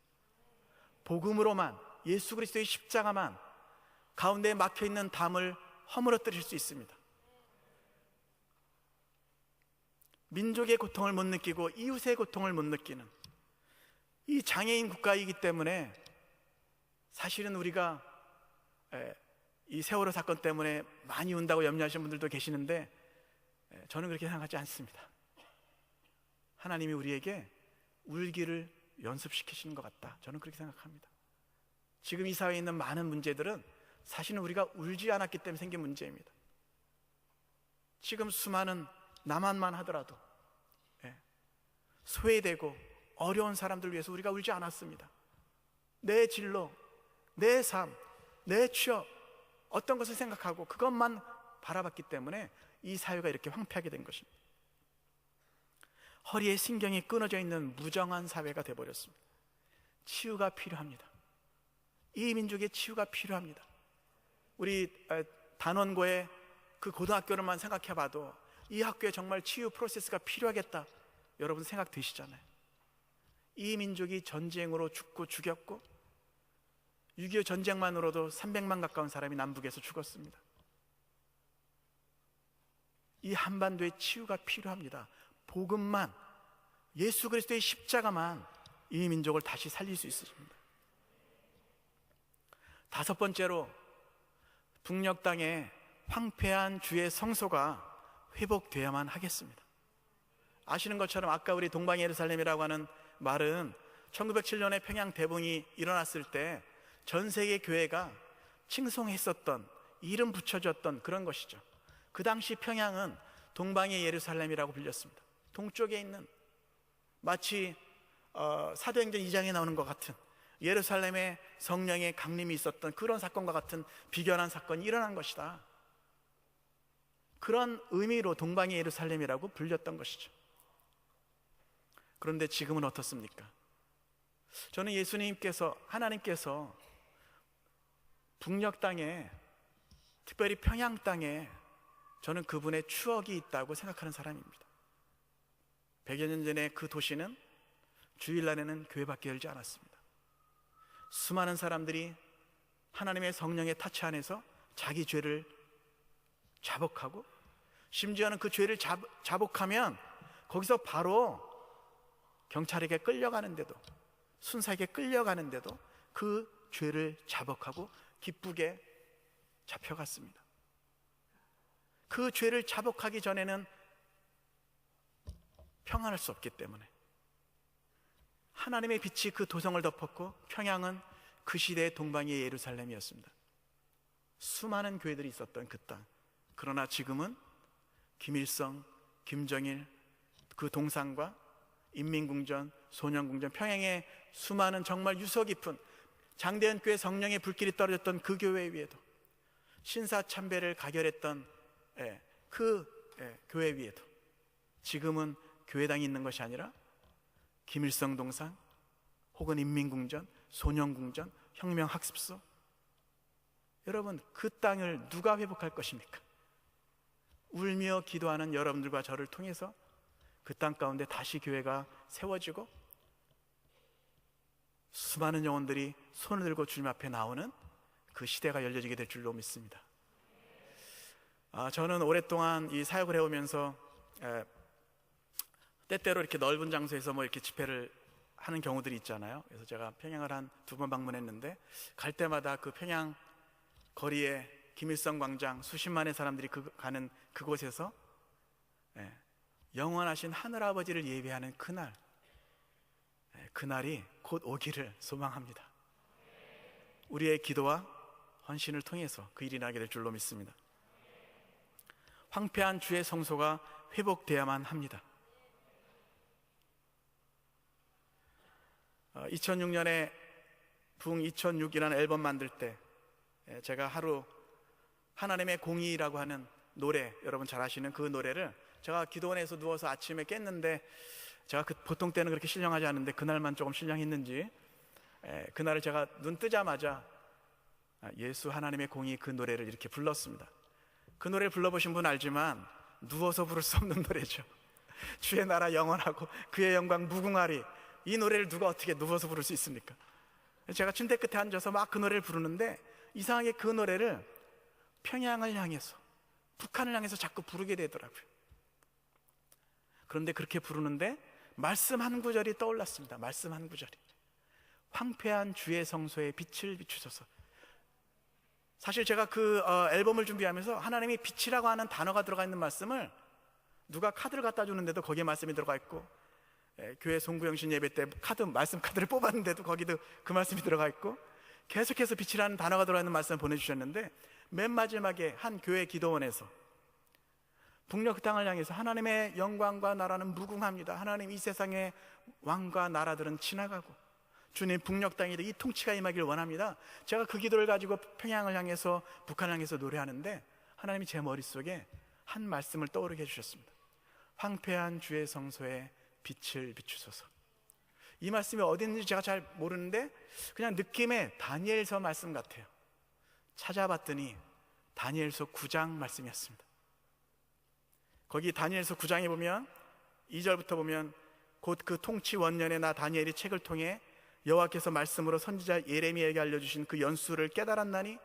복음으로만, 예수 그리스도의 십자가만 가운데에 막혀있는 담을 허물어뜨릴 수 있습니다. 민족의 고통을 못 느끼고 이웃의 고통을 못 느끼는 이 장애인 국가이기 때문에, 사실은 우리가 이 세월호 사건 때문에 많이 운다고 염려하시는 분들도 계시는데, 저는 그렇게 생각하지 않습니다. 하나님이 우리에게 울기를 연습시키시는 것 같다, 저는 그렇게 생각합니다. 지금 이 사회에 있는 많은 문제들은 사실은 우리가 울지 않았기 때문에 생긴 문제입니다. 지금 수많은, 남한만 하더라도 소외되고 어려운 사람들 위해서 우리가 울지 않았습니다. 내 진로, 내 삶, 내 취업, 어떤 것을 생각하고 그것만 바라봤기 때문에 이 사회가 이렇게 황폐하게 된 것입니다. 허리에 신경이 끊어져 있는 무정한 사회가 되어버렸습니다. 치유가 필요합니다. 이 민족의 치유가 필요합니다. 우리 단원고의 그 고등학교를만 생각해 봐도 이 학교에 정말 치유 프로세스가 필요하겠다, 여러분 생각되시잖아요. 이 민족이 전쟁으로 죽고 죽였고, 6.25 전쟁만으로도 300만 가까운 사람이 남북에서 죽었습니다. 이 한반도의 치유가 필요합니다. 복음만, 예수 그리스도의 십자가만 이 민족을 다시 살릴 수 있습니다. 다섯 번째로, 북녘 땅에 황폐한 주의 성소가 회복되어야만 하겠습니다. 아시는 것처럼 아까 우리 동방 예루살렘이라고 하는 말은 1907년에 평양 대붕이 일어났을 때 전 세계 교회가 칭송했었던, 이름 붙여줬던 그런 것이죠. 그 당시 평양은 동방의 예루살렘이라고 불렸습니다. 동쪽에 있는, 마치 사도행전 2장에 나오는 것 같은 예루살렘에 성령의 강림이 있었던 그런 사건과 같은 비견한 사건이 일어난 것이다. 그런 의미로 동방의 예루살렘이라고 불렸던 것이죠. 그런데 지금은 어떻습니까? 저는 예수님께서, 하나님께서 북녘 땅에, 특별히 평양 땅에 저는 그분의 추억이 있다고 생각하는 사람입니다. 100여 년 전에 그 도시는 주일날에는 교회밖에 열지 않았습니다. 수많은 사람들이 하나님의 성령의 타치 안에서 자기 죄를 자복하고, 심지어는 그 죄를 자복하면 거기서 바로 경찰에게 끌려가는데도, 순사에게 끌려가는데도 그 죄를 자복하고 기쁘게 잡혀갔습니다. 그 죄를 자복하기 전에는 평안할 수 없기 때문에 하나님의 빛이 그 도성을 덮었고, 평양은 그 시대의 동방의 예루살렘이었습니다. 수많은 교회들이 있었던 그 땅. 그러나 지금은 김일성, 김정일, 그 동상과 인민궁전, 소년궁전, 평양의 수많은 정말 유서 깊은 장대현 교회 성령의 불길이 떨어졌던 그 교회 위에도, 신사참배를 가결했던 그 교회 위에도 지금은 교회당이 있는 것이 아니라 김일성 동상 혹은 인민궁전, 소년궁전, 혁명학습소. 여러분, 그 땅을 누가 회복할 것입니까? 울며 기도하는 여러분들과 저를 통해서 그 땅 가운데 다시 교회가 세워지고 수많은 영혼들이 손을 들고 주님 앞에 나오는 그 시대가 열려지게 될 줄로 믿습니다. 저는 오랫동안 이 사역을 해오면서 때때로 이렇게 넓은 장소에서 뭐 이렇게 집회를 하는 경우들이 있잖아요. 그래서 제가 평양을 한 2번 방문했는데 갈 때마다 그 평양 거리에 김일성 광장 수십만의 사람들이 가는 그곳에서 영원하신 하늘아버지를 예배하는 그날, 그날이 곧 오기를 소망합니다. 우리의 기도와 헌신을 통해서 그 일이 나게 될 줄로 믿습니다. 황폐한 주의 성소가 회복되어야만 합니다. 2006년에 부흥 2006이라는 앨범 만들 때 제가 하루 하나님의 공의라고 하는 노래, 여러분 잘 아시는 그 노래를 제가 기도원에서 누워서 아침에 깼는데, 제가 보통 때는 그렇게 신령하지 않은데 그날만 조금 신령했는지 그날을 제가 눈 뜨자마자 예수 하나님의 공의 그 노래를 이렇게 불렀습니다. 그 노래를 불러보신 분 알지만 누워서 부를 수 없는 노래죠. 주의 나라 영원하고 그의 영광 무궁하리. 이 노래를 누가 어떻게 누워서 부를 수 있습니까? 제가 침대 끝에 앉아서 막 그 노래를 부르는데 이상하게 그 노래를 평양을 향해서, 북한을 향해서 자꾸 부르게 되더라고요. 그런데 그렇게 부르는데 말씀 한 구절이 떠올랐습니다. 말씀 한 구절이, 황폐한 주의 성소에 빛을 비추소서. 사실 제가 그 앨범을 준비하면서 하나님이 빛이라고 하는 단어가 들어가 있는 말씀을 누가 카드를 갖다 주는데도 거기에 말씀이 들어가 있고, 교회 송구영신 예배 때 말씀 카드를 뽑았는데도 거기도 그 말씀이 들어가 있고, 계속해서 빛이라는 단어가 들어가 있는 말씀을 보내주셨는데, 맨 마지막에 한 교회 기도원에서 북녘 땅을 향해서 하나님의 영광과 나라는 무궁합니다. 하나님, 이 세상의 왕과 나라들은 지나가고 주님 북녘 땅에도 이 통치가 임하기를 원합니다. 제가 그 기도를 가지고 평양을 향해서, 북한을 향해서 노래하는데 하나님이 제 머릿속에 한 말씀을 떠오르게 해주셨습니다. 황폐한 주의 성소에 빛을 비추소서. 이 말씀이 어디 있는지 제가 잘 모르는데 그냥 느낌에 다니엘서 말씀 같아요. 찾아봤더니 다니엘서 9장 말씀이었습니다. 거기 다니엘서 9장에 보면 2절부터 보면, 곧 그 통치 원년에 나 다니엘이 책을 통해 여호와께서 말씀으로 선지자 예레미야에게 알려주신 그 연수를 깨달았나니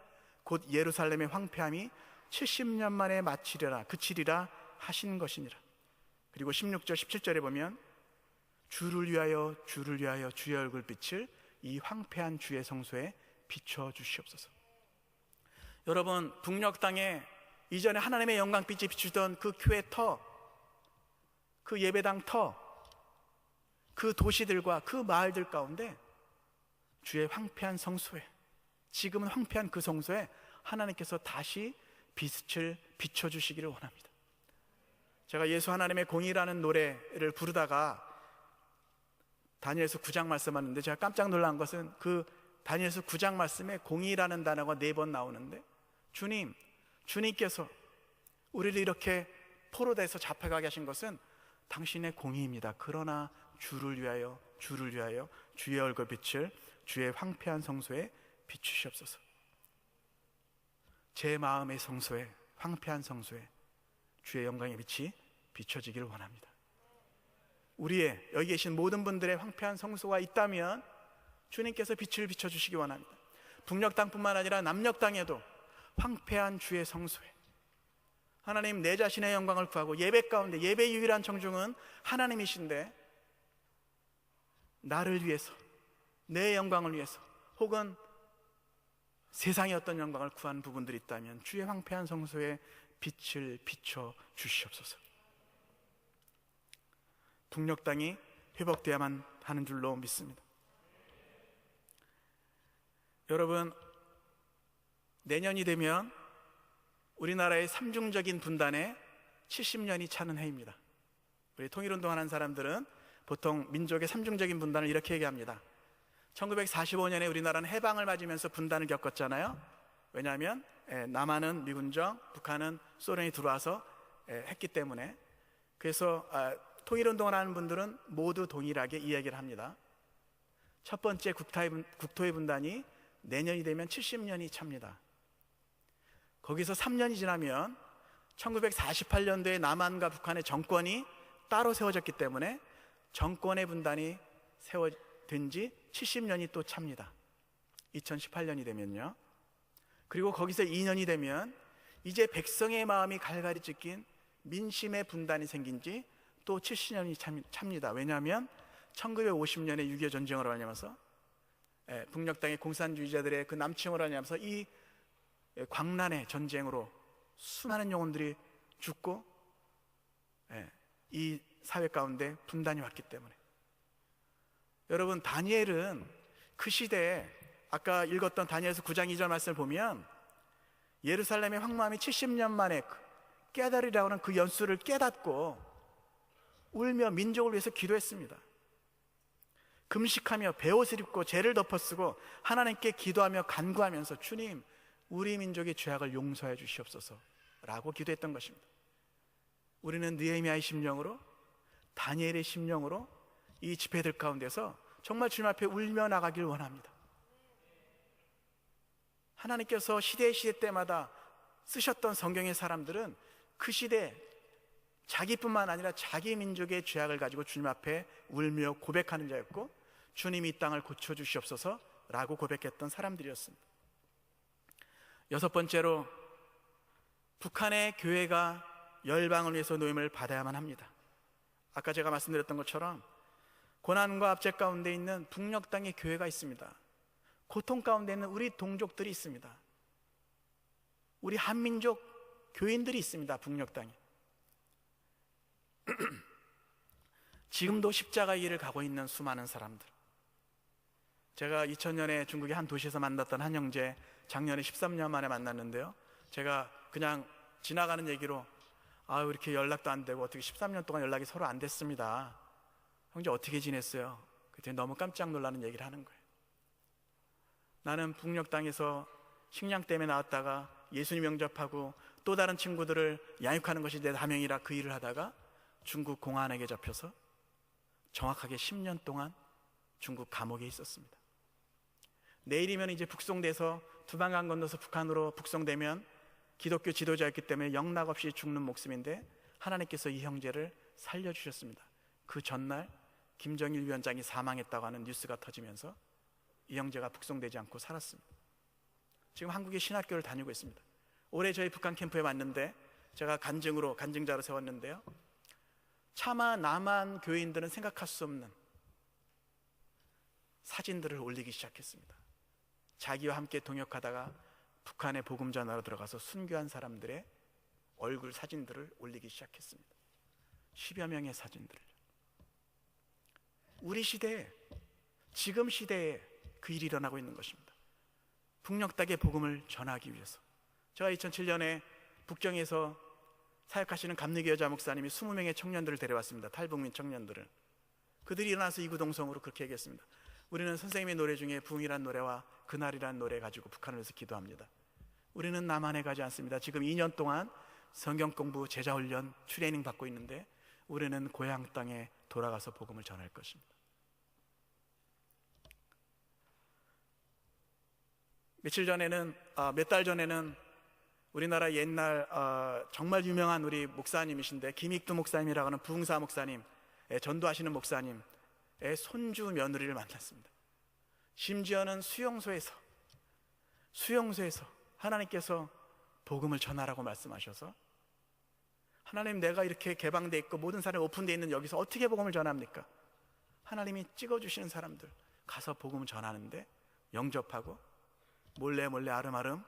곧 예루살렘의 황폐함이 70년 만에 그치리라 하신 것이니라. 그리고 16절 17절에 보면 주를 위하여 주의 얼굴빛을 이 황폐한 주의 성소에 비춰주시옵소서. 여러분, 북녘 땅에 이전에 하나님의 영광빛이 비추던 그 교회 그 예배당 그 도시들과 그 마을들 가운데 주의 황폐한 성소에, 지금은 황폐한 그 성소에 하나님께서 다시 빛을 비춰주시기를 원합니다. 제가 예수 하나님의 공의라는 노래를 부르다가 다니엘서 9장 말씀하는데 제가 깜짝 놀란 것은 그 다니엘서 9장 말씀에 공의라는 단어가 4번 나오는데, 주님께서 우리를 이렇게 포로돼서 잡혀가게 하신 것은 당신의 공의입니다. 그러나 주를 위하여 주의 얼굴빛을 주의 황폐한 성소에 비추시옵소서. 제 마음의 성소에, 황폐한 성소에 주의 영광의 빛이 비춰지기를 원합니다. 우리의 여기 계신 모든 분들의 황폐한 성소가 있다면 주님께서 빛을 비춰주시기 원합니다. 북녘 땅뿐만 아니라 남녘 땅에도 황폐한 주의 성소에 하나님, 내 자신의 영광을 구하고 예배 가운데, 예배의 유일한 청중은 하나님이신데 나를 위해서, 내 영광을 위해서 혹은 세상의 어떤 영광을 구하는 부분들이 있다면 주의 황폐한 성소에 빛을 비춰 주시옵소서. 북녘 땅이 회복되어야만 하는 줄로 믿습니다. 여러분, 내년이 되면 우리나라의 삼중적인 분단에 70년이 차는 해입니다. 우리 통일운동하는 사람들은 보통 민족의 삼중적인 분단을 이렇게 얘기합니다. 1945년에 우리나라는 해방을 맞으면서 분단을 겪었잖아요. 왜냐하면 남한은 미군정, 북한은 소련이 들어와서 했기 때문에. 그래서 통일운동을 하는 분들은 모두 동일하게 이야기를 합니다. 첫 번째 국토의 분단이 내년이 되면 70년이 찹니다. 거기서 3년이 지나면 1948년도에 남한과 북한의 정권이 따로 세워졌기 때문에 정권의 분단이 세워진 지 70년이 또 찹니다. 2018년이 되면요. 그리고 거기서 2년이 되면 이제 백성의 마음이 갈갈이 찢긴 민심의 분단이 생긴 지 또 70년이 찹니다. 왜냐하면 1950년에 6.25 전쟁으로 말미암아서 북녘 땅의 공산주의자들의 그 남침으로 말미암아서 이 광란의 전쟁으로 수많은 영혼들이 죽고 이 사회 가운데 분단이 왔기 때문에, 여러분, 다니엘은 그 시대에 아까 읽었던 다니엘서 9장 2절 말씀을 보면 예루살렘의 황무함이 70년 만에 깨달으라고 하는 그 연수를 깨닫고 울며 민족을 위해서 기도했습니다. 금식하며 베옷을 입고 죄를 덮어쓰고 하나님께 기도하며 간구하면서 주님, 우리 민족의 죄악을 용서해 주시옵소서 라고 기도했던 것입니다. 우리는 느헤미야의 심령으로, 다니엘의 심령으로 이 집회들 가운데서 정말 주님 앞에 울며 나가길 원합니다. 하나님께서 시대 때마다 쓰셨던 성경의 사람들은 그 시대 자기뿐만 아니라 자기 민족의 죄악을 가지고 주님 앞에 울며 고백하는 자였고, 주님이 이 땅을 고쳐주시옵소서 라고 고백했던 사람들이었습니다. 여섯 번째로, 북한의 교회가 열방을 위해서 노임을 받아야만 합니다. 아까 제가 말씀드렸던 것처럼 고난과 압제 가운데 있는 북녘 땅의 교회가 있습니다. 고통 가운데 있는 우리 동족들이 있습니다. 우리 한민족 교인들이 있습니다. 북녘 땅에. 지금도 십자가 길을 가고 있는 수많은 사람들. 제가 2000년에 중국의 한 도시에서 만났던 한 형제, 작년에 13년 만에 만났는데요, 제가 그냥 지나가는 얘기로 이렇게 연락도 안 되고 어떻게 13년 동안 연락이 서로 안 됐습니다. 형제 어떻게 지냈어요? 그때 너무 깜짝 놀라는 얘기를 하는 거예요. 나는 북녘 땅에서 식량 때문에 나왔다가 예수님 영접하고 또 다른 친구들을 양육하는 것이 내 사명이라 그 일을 하다가 중국 공안에게 잡혀서 정확하게 10년 동안 중국 감옥에 있었습니다. 내일이면 이제 북송돼서 두방강 건너서 북한으로 북송되면 기독교 지도자였기 때문에 영락 없이 죽는 목숨인데 하나님께서 이 형제를 살려주셨습니다. 그 전날 김정일 위원장이 사망했다고 하는 뉴스가 터지면서 이 형제가 북송되지 않고 살았습니다. 지금 한국의 신학교를 다니고 있습니다. 올해 저희 북한 캠프에 왔는데 제가 간증자로 세웠는데요, 차마 남한 교인들은 생각할 수 없는 사진들을 올리기 시작했습니다. 자기와 함께 동역하다가 북한의 복음 전하러 들어가서 순교한 사람들의 얼굴 사진들을 올리기 시작했습니다. 10여 명의 사진들을. 우리 시대에, 지금 시대에 그 일이 일어나고 있는 것입니다. 북녘 땅의 복음을 전하기 위해서. 제가 2007년에 북경에서 사역하시는 감리교 여자 목사님이 20명의 청년들을 데려왔습니다. 탈북민 청년들을. 그들이 일어나서 이구동성으로 그렇게 얘기했습니다. 우리는 선생님의 노래 중에 부흥이란 노래와 그날이란 노래 가지고 북한을 위해서 기도합니다. 우리는 남한에 가지 않습니다. 지금 2년 동안 성경 공부, 제자 훈련, 트레이닝 받고 있는데 우리는 고향 땅에 돌아가서 복음을 전할 것입니다. 몇 달 전에는 우리나라 옛날 정말 유명한 우리 목사님이신데 김익두 목사님이라고 하는 부흥사 목사님, 전도하시는 목사님의 손주 며느리를 만났습니다. 심지어는 수용소에서 하나님께서 복음을 전하라고 말씀하셔서, 하나님, 내가 이렇게 개방되어 있고 모든 사람이 오픈되어 있는 여기서 어떻게 복음을 전합니까? 하나님이 찍어주시는 사람들 가서 복음을 전하는데 영접하고 몰래 아름아름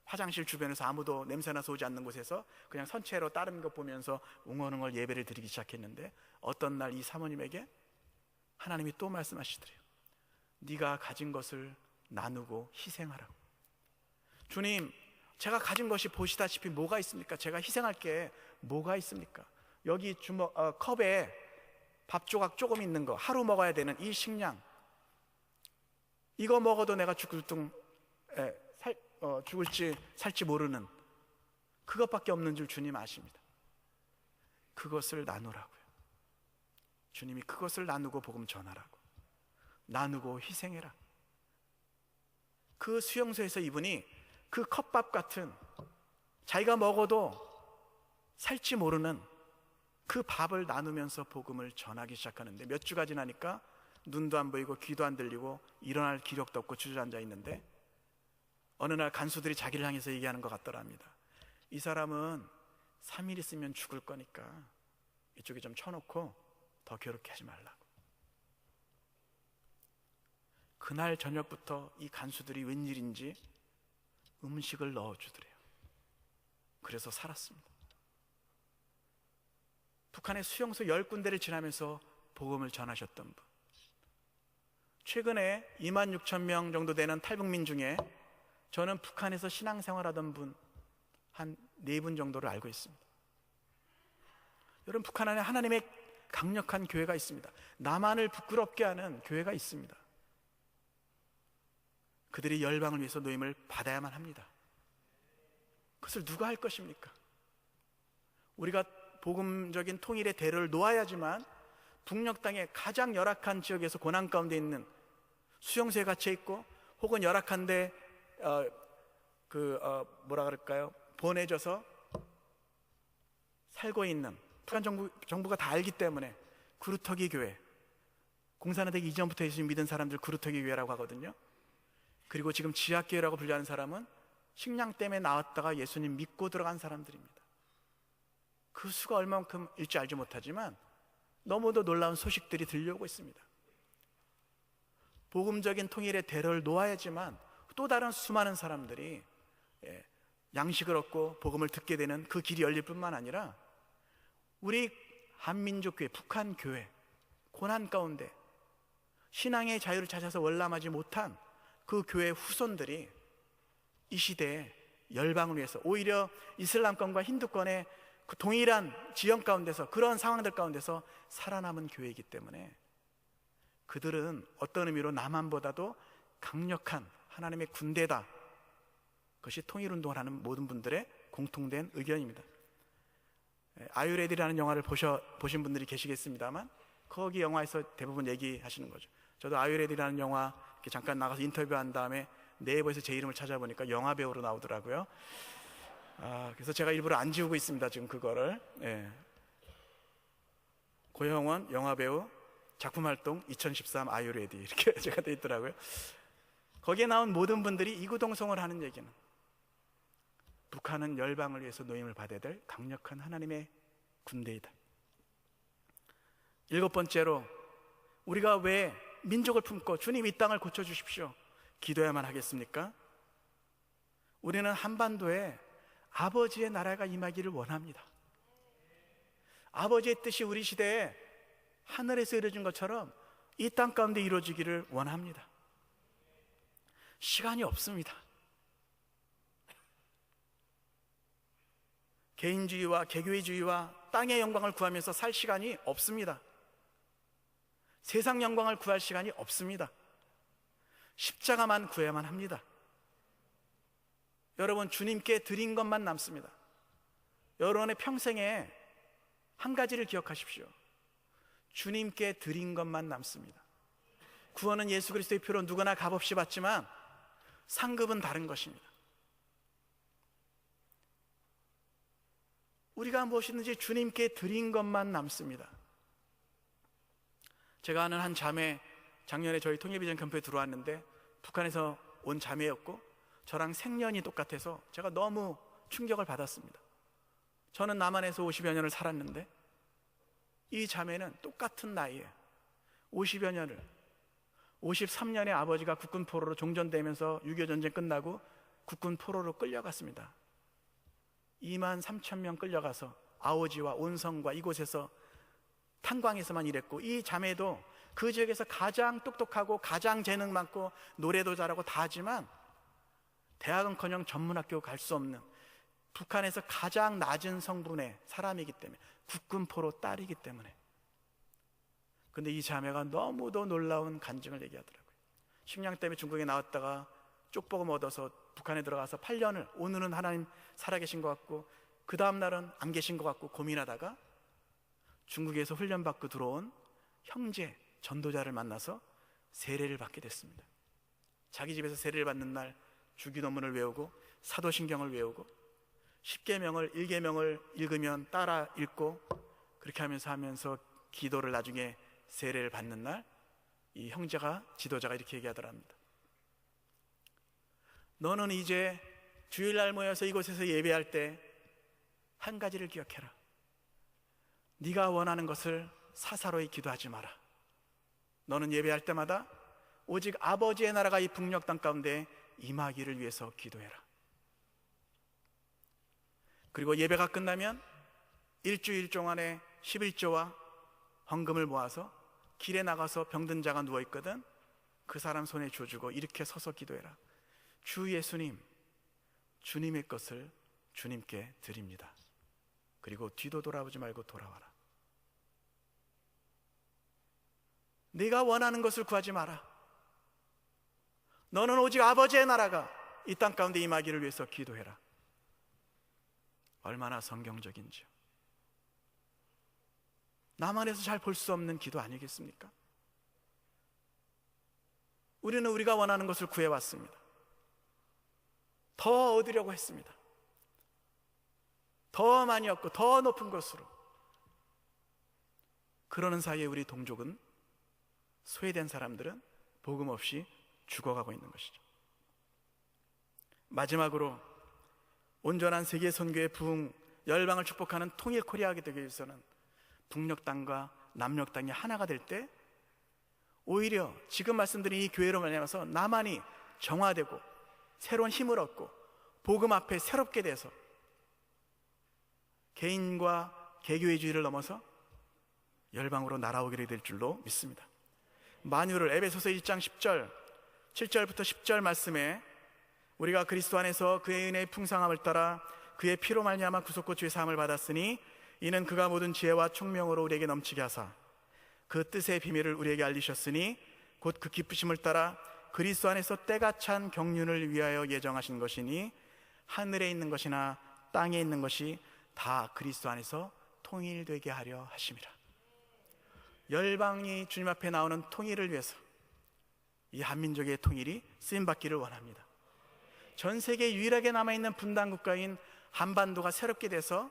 화장실 주변에서 아무도 냄새나서 오지 않는 곳에서 그냥 선체로 다른 것 보면서 웅얼웅얼 예배를 드리기 시작했는데, 어떤 날 이 사모님에게 하나님이 또 말씀하시더래요. 네가 가진 것을 나누고 희생하라고. 주님, 제가 가진 것이 보시다시피 뭐가 있습니까? 제가 희생할 게 뭐가 있습니까? 여기 컵에 밥 조각 조금 있는 거, 하루 먹어야 되는 이 식량, 이거 먹어도 내가 죽을지 살지 모르는 그것밖에 없는 줄 주님 아십니다. 그것을 나누라고요. 주님이 그것을 나누고 복음 전하라고. 나누고 희생해라. 그 수용소에서 이분이 그 컵밥 같은 자기가 먹어도 살지 모르는 그 밥을 나누면서 복음을 전하기 시작하는데, 몇 주가 지나니까 눈도 안 보이고 귀도 안 들리고 일어날 기력도 없고 주저앉아 있는데, 어느 날 간수들이 자기를 향해서 얘기하는 것 같더랍니다. 이 사람은 3일 있으면 죽을 거니까 이쪽에 좀 쳐놓고 더 괴롭게 하지 말라고. 그날 저녁부터 이 간수들이 웬일인지 음식을 넣어주더래요. 그래서 살았습니다. 북한의 수용소 10군데를 지나면서 복음을 전하셨던 분, 최근에 26,000명 정도 되는 탈북민 중에 저는 북한에서 신앙생활하던 분 한 4분 정도를 알고 있습니다. 여러분, 북한 안에 하나님의 강력한 교회가 있습니다. 나만을 부끄럽게 하는 교회가 있습니다. 그들이 열방을 위해서 노임을 받아야만 합니다. 그것을 누가 할 것입니까? 우리가 복음적인 통일의 대로를 놓아야지만 북녘 땅의 가장 열악한 지역에서 고난 가운데 있는 수용소에 갇혀 있고, 혹은 열악한데 뭐라 그럴까요? 보내져서 살고 있는 북한 정부가 다 알기 때문에 구루터기 교회, 공산화되기 이전부터 예수님 믿은 사람들 구루터기 교회라고 하거든요. 그리고 지금 지하교회라고 분류하는 사람은 식량 때문에 나왔다가 예수님 믿고 들어간 사람들입니다. 그 수가 얼마만큼일지 알지 못하지만 너무도 놀라운 소식들이 들려오고 있습니다. 복음적인 통일의 대로를 놓아야지만 또 다른 수많은 사람들이 양식을 얻고 복음을 듣게 되는 그 길이 열릴 뿐만 아니라, 우리 한민족교회, 북한교회, 고난 가운데 신앙의 자유를 찾아서 월남하지 못한 그 교회 후손들이 이 시대에 열방을 위해서, 오히려 이슬람권과 힌두권의 그 동일한 지형 가운데서, 그런 상황들 가운데서 살아남은 교회이기 때문에 그들은 어떤 의미로 남한보다도 강력한 하나님의 군대다. 그것이 통일운동을 하는 모든 분들의 공통된 의견입니다. 아유레디라는 영화를 보신 분들이 계시겠습니다만, 거기 영화에서 대부분 얘기하시는 거죠. 저도 아유레디라는 영화 이렇게 잠깐 나가서 인터뷰한 다음에 네이버에서 제 이름을 찾아보니까 영화배우로 나오더라고요. 그래서 제가 일부러 안 지우고 있습니다, 지금 그거를. 고형원 영화배우 작품활동 2013 아유레디, 이렇게 제가 돼 있더라고요. 거기에 나온 모든 분들이 이구동성을 하는 얘기는, 북한은 열방을 위해서 노임을 받아야 될 강력한 하나님의 군대이다. 7번째로, 우리가 왜 민족을 품고 주님 이 땅을 고쳐주십시오 기도해야만 하겠습니까? 우리는 한반도에 아버지의 나라가 임하기를 원합니다. 아버지의 뜻이 우리 시대에 하늘에서 이루어진 것처럼 이 땅 가운데 이루어지기를 원합니다. 시간이 없습니다. 개인주의와 개교회주의와 땅의 영광을 구하면서 살 시간이 없습니다. 세상 영광을 구할 시간이 없습니다. 십자가만 구해야만 합니다. 여러분, 주님께 드린 것만 남습니다. 여러분의 평생에 한 가지를 기억하십시오. 주님께 드린 것만 남습니다. 구원은 예수 그리스도의 피로 누구나 값없이 받지만 상급은 다른 것입니다. 우리가 무엇이든지 주님께 드린 것만 남습니다. 제가 아는 한 자매, 작년에 저희 통일비전 캠프에 들어왔는데 북한에서 온 자매였고, 저랑 생년이 똑같아서 제가 너무 충격을 받았습니다. 저는 남한에서 50여 년을 살았는데 이 자매는 똑같은 나이에 50여 년을, 53년에 아버지가 국군 포로로 종전되면서 6.25 전쟁 끝나고 국군 포로로 끌려갔습니다. 23,000명 끌려가서 아오지와 온성과 이곳에서 탄광에서만 일했고, 이 자매도 그 지역에서 가장 똑똑하고 가장 재능 많고 노래도 잘하고 다 하지만 대학은커녕 전문학교 갈 수 없는 북한에서 가장 낮은 성분의 사람이기 때문에, 국군포로 딸이기 때문에. 근데 이 자매가 너무도 놀라운 간증을 얘기하더라고요. 식량 때문에 중국에 나왔다가 쪽복음 얻어서 북한에 들어가서 8년을, 오늘은 하나님 살아계신 것 같고 그 다음 날은 안 계신 것 같고 고민하다가 중국에서 훈련받고 들어온 형제 전도자를 만나서 세례를 받게 됐습니다. 자기 집에서 세례를 받는 날 주기도문을 외우고 사도신경을 외우고 십계명을 1계명을 읽으면 따라 읽고 그렇게 하면서 기도를 나중에 세례를 받는 날 이 형제가 지도자가 이렇게 얘기하더랍니다. 너는 이제 주일날 모여서 이곳에서 예배할 때 한 가지를 기억해라. 네가 원하는 것을 사사로이 기도하지 마라. 너는 예배할 때마다 오직 아버지의 나라가 이 북녘 땅 가운데 임하기를 위해서 기도해라. 그리고 예배가 끝나면 일주일 동안에 11조와 헌금을 모아서 길에 나가서 병든 자가 누워있거든 그 사람 손에 줘주고 이렇게 서서 기도해라. 주 예수님, 주님의 것을 주님께 드립니다. 그리고 뒤도 돌아보지 말고 돌아와라. 네가 원하는 것을 구하지 마라. 너는 오직 아버지의 나라가 이 땅 가운데 임하기를 위해서 기도해라. 얼마나 성경적인지요. 나만해서 잘 볼 수 없는 기도 아니겠습니까? 우리는 우리가 원하는 것을 구해왔습니다. 더 얻으려고 했습니다. 더 많이 얻고 더 높은 것으로. 그러는 사이에 우리 동족은, 소외된 사람들은 복음 없이 죽어가고 있는 것이죠. 마지막으로 온전한 세계 선교의 부흥, 열방을 축복하는 통일 코리아가 되기 위해서는 북녘 땅과 남녘 땅이 하나가 될 때 오히려 지금 말씀드린 이 교회로 말미암아서 나만이 정화되고 새로운 힘을 얻고 복음 앞에 새롭게 돼서 개인과 개교회주의를 넘어서 열방으로 날아오게 될 줄로 믿습니다. 만유를 에베소서 1장 10절 7절부터 10절 말씀에 우리가 그리스도 안에서 그의 은혜의 풍성함을 따라 그의 피로 말미암아 구속고 죄 사함을 받았으니 이는 그가 모든 지혜와 총명으로 우리에게 넘치게 하사 그 뜻의 비밀을 우리에게 알리셨으니 곧 그 기쁘심을 따라 그리스도 안에서 때가 찬 경륜을 위하여 예정하신 것이니 하늘에 있는 것이나 땅에 있는 것이 다 그리스도 안에서 통일되게 하려 하심이라. 열방이 주님 앞에 나오는 통일을 위해서 이 한민족의 통일이 쓰임받기를 원합니다. 전 세계에 유일하게 남아있는 분단 국가인 한반도가 새롭게 돼서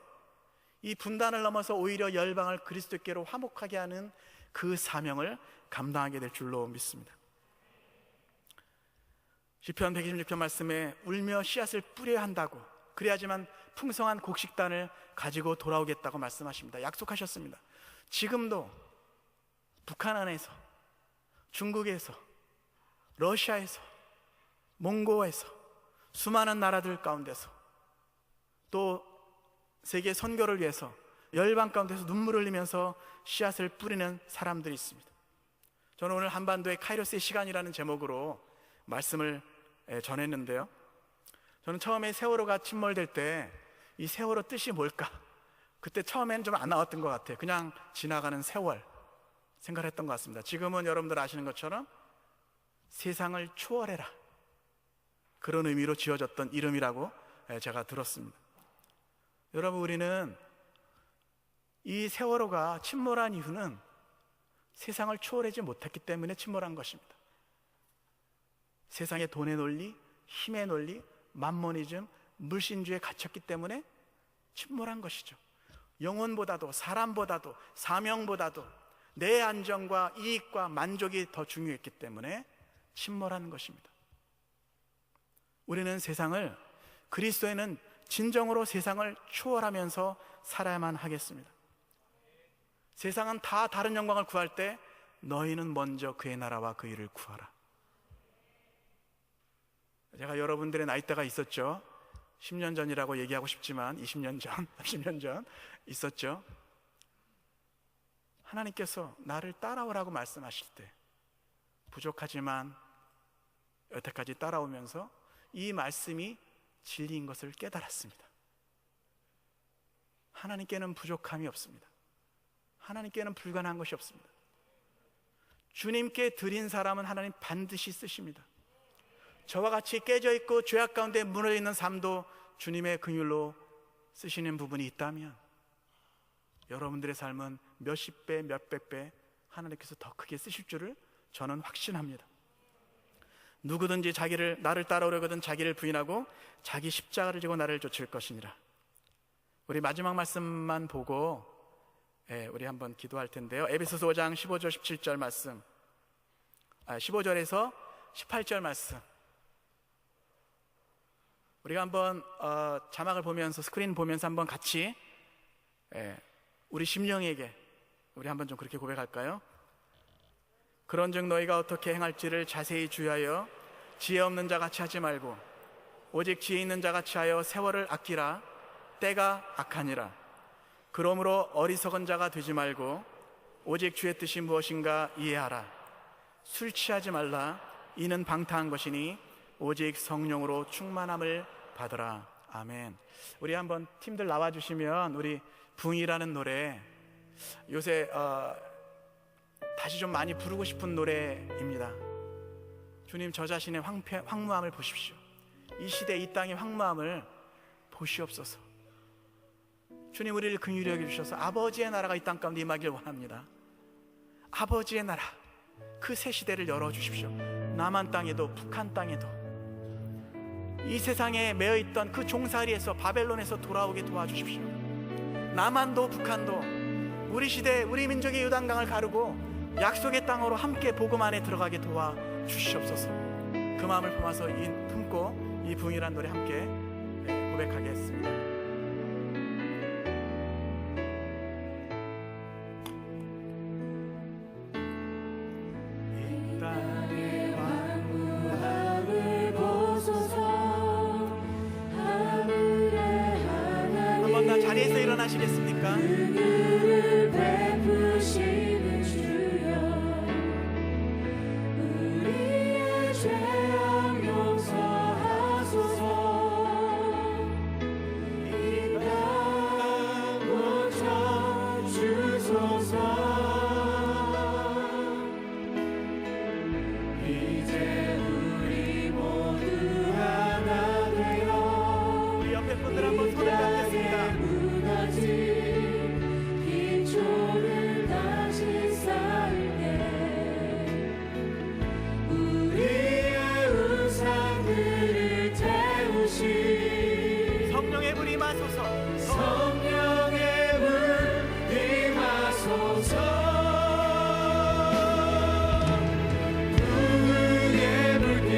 이 분단을 넘어서 오히려 열방을 그리스도께로 화목하게 하는 그 사명을 감당하게 될 줄로 믿습니다. 시편 126편 말씀에 울며 씨앗을 뿌려야 한다고, 그래야지만 풍성한 곡식단을 가지고 돌아오겠다고 말씀하십니다. 약속하셨습니다. 지금도 북한 안에서, 중국에서, 러시아에서, 몽고에서 수많은 나라들 가운데서 또 세계 선교를 위해서 열방 가운데서 눈물을 흘리면서 씨앗을 뿌리는 사람들이 있습니다. 저는 오늘 한반도의 카이로스의 시간이라는 제목으로 말씀을 전했는데요, 저는 처음에 세월호가 침몰될 때 이 세월호 뜻이 뭘까? 그때 처음에는 좀 안 나왔던 것 같아요. 그냥 지나가는 세월 생각했던 것 같습니다. 지금은 여러분들 아시는 것처럼 세상을 추월해라, 그런 의미로 지어졌던 이름이라고 제가 들었습니다. 여러분, 우리는 이 세월호가 침몰한 이유는 세상을 초월하지 못했기 때문에 침몰한 것입니다. 세상의 돈의 논리, 힘의 논리, 만모니즘, 물신주의에 갇혔기 때문에 침몰한 것이죠. 영혼보다도 사람보다도 사명보다도 내 안정과 이익과 만족이 더 중요했기 때문에 침몰한 것입니다. 우리는 세상을, 그리스도에는 진정으로 세상을 초월하면서 살아야만 하겠습니다. 세상은 다 다른 영광을 구할 때 너희는 먼저 그의 나라와 그 일을 구하라. 제가 여러분들의 나이대가 있었죠. 10년 전이라고 얘기하고 싶지만 20년 전, 30년 전 있었죠. 하나님께서 나를 따라오라고 말씀하실 때 부족하지만 여태까지 따라오면서 이 말씀이 진리인 것을 깨달았습니다. 하나님께는 부족함이 없습니다. 하나님께는 불가능한 것이 없습니다. 주님께 드린 사람은 하나님 반드시 쓰십니다. 저와 같이 깨져 있고 죄악 가운데 무너져 있는 삶도 주님의 긍휼로 쓰시는 부분이 있다면 여러분들의 삶은 몇십 배, 몇백 배 하나님께서 더 크게 쓰실 줄을 저는 확신합니다. 누구든지 나를 따라오려거든 자기를 부인하고 자기 십자가를 지고 나를 쫓을 것이니라. 우리 마지막 말씀만 보고 우리 한번 기도할 텐데요. 에베소서 5장 15절 17절 말씀, 15절에서 18절 말씀, 우리가 한번 자막을 보면서, 스크린 보면서 한번 같이 우리 심령에게 우리 한번 좀 그렇게 고백할까요? 그런즉 너희가 어떻게 행할지를 자세히 주의하여 지혜 없는 자같이 하지 말고 오직 지혜 있는 자같이 하여 세월을 아끼라. 때가 악하니라. 그러므로 어리석은 자가 되지 말고 오직 주의 뜻이 무엇인가 이해하라. 술 취하지 말라. 이는 방탕한 것이니 오직 성령으로 충만함을 받으라. 아멘. 우리 한번 팀들 나와주시면 우리 붕이라는 노래, 요새 다시 좀 많이 부르고 싶은 노래입니다. 주님, 저 자신의 황무함을 보십시오. 이 시대 이 땅의 황무함을 보시옵소서. 주님, 우리를 긍휼히 여겨주셔서 아버지의 나라가 이 땅 가운데 임하길 원합니다. 아버지의 나라, 그 새 시대를 열어주십시오. 남한 땅에도 북한 땅에도 이 세상에 매여있던 그 종살이에서, 바벨론에서 돌아오게 도와주십시오. 남한도 북한도 우리 시대, 우리 민족의 요단강을 가르고 약속의 땅으로 함께 복음 안에 들어가게 도와주시옵소서. 그 마음을 품고 이 붕이란 노래 함께 고백하겠습니다. 자리에서 일어나시겠습니까? 은혜를 베푸시는 주여, 우리의 죄악 용서하소서. 이 땅 고쳐 주소서. 이제 우리 모두 하나 되어 우리 옆에 분들 한번 손을 잡겠습니다. 기초를 다시 쌓을게. 우리의 우상들을 태우시. 성령의 불이 임하소서. 성령의 불 임하소서. 부흥의 불길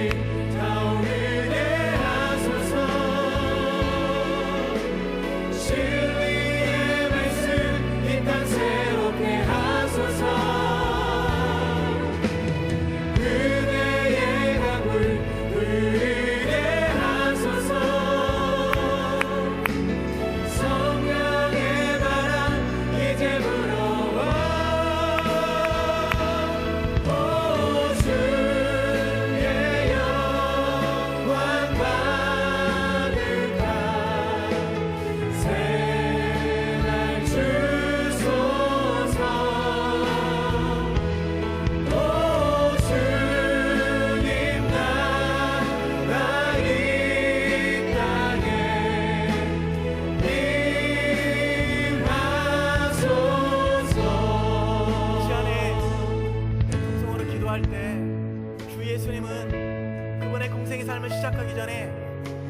타오르게 하소서. 진리의 말씀 이 땅 새롭게 하소서. 은혜의 강물 흐르게 하소서. 성령의 바람 이제 불어와. 오 주의 영광 가득한 새날 주소서. 오 주님 나라 이 땅에 임하소서. 이 시간에 통성으로 기도할 때 주 예수님은 그분의 공생의 삶을 시작하기 전에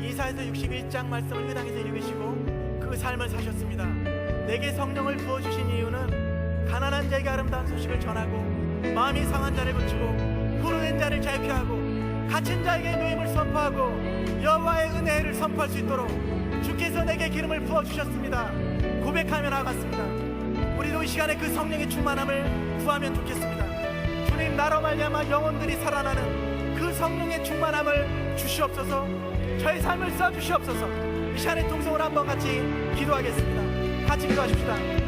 이사야서 61장 말씀을 그 땅에서 읽으시고 그 삶을 사셨습니다. 내게 성령을 부어주신 이유는 가난한 자에게 아름다운 소식을 전하고 마음이 상한 자를 고치고 포로된 자를 자유케 하고 갇힌 자에게 노임을 선포하고 여호와의 은혜를 선포할 수 있도록 주께서 내게 기름을 부어주셨습니다. 고백하며 나아갔습니다. 우리도 이 시간에 그 성령의 충만함을 구하면 좋겠습니다. 주님, 나로 말미암아 영혼들이 살아나는 그 성령의 충만함을 주시옵소서. 저의 삶을 써주시옵소서. 이 시간에 통성으로 한번 같이 기도하겠습니다. 같이 기도하십시다.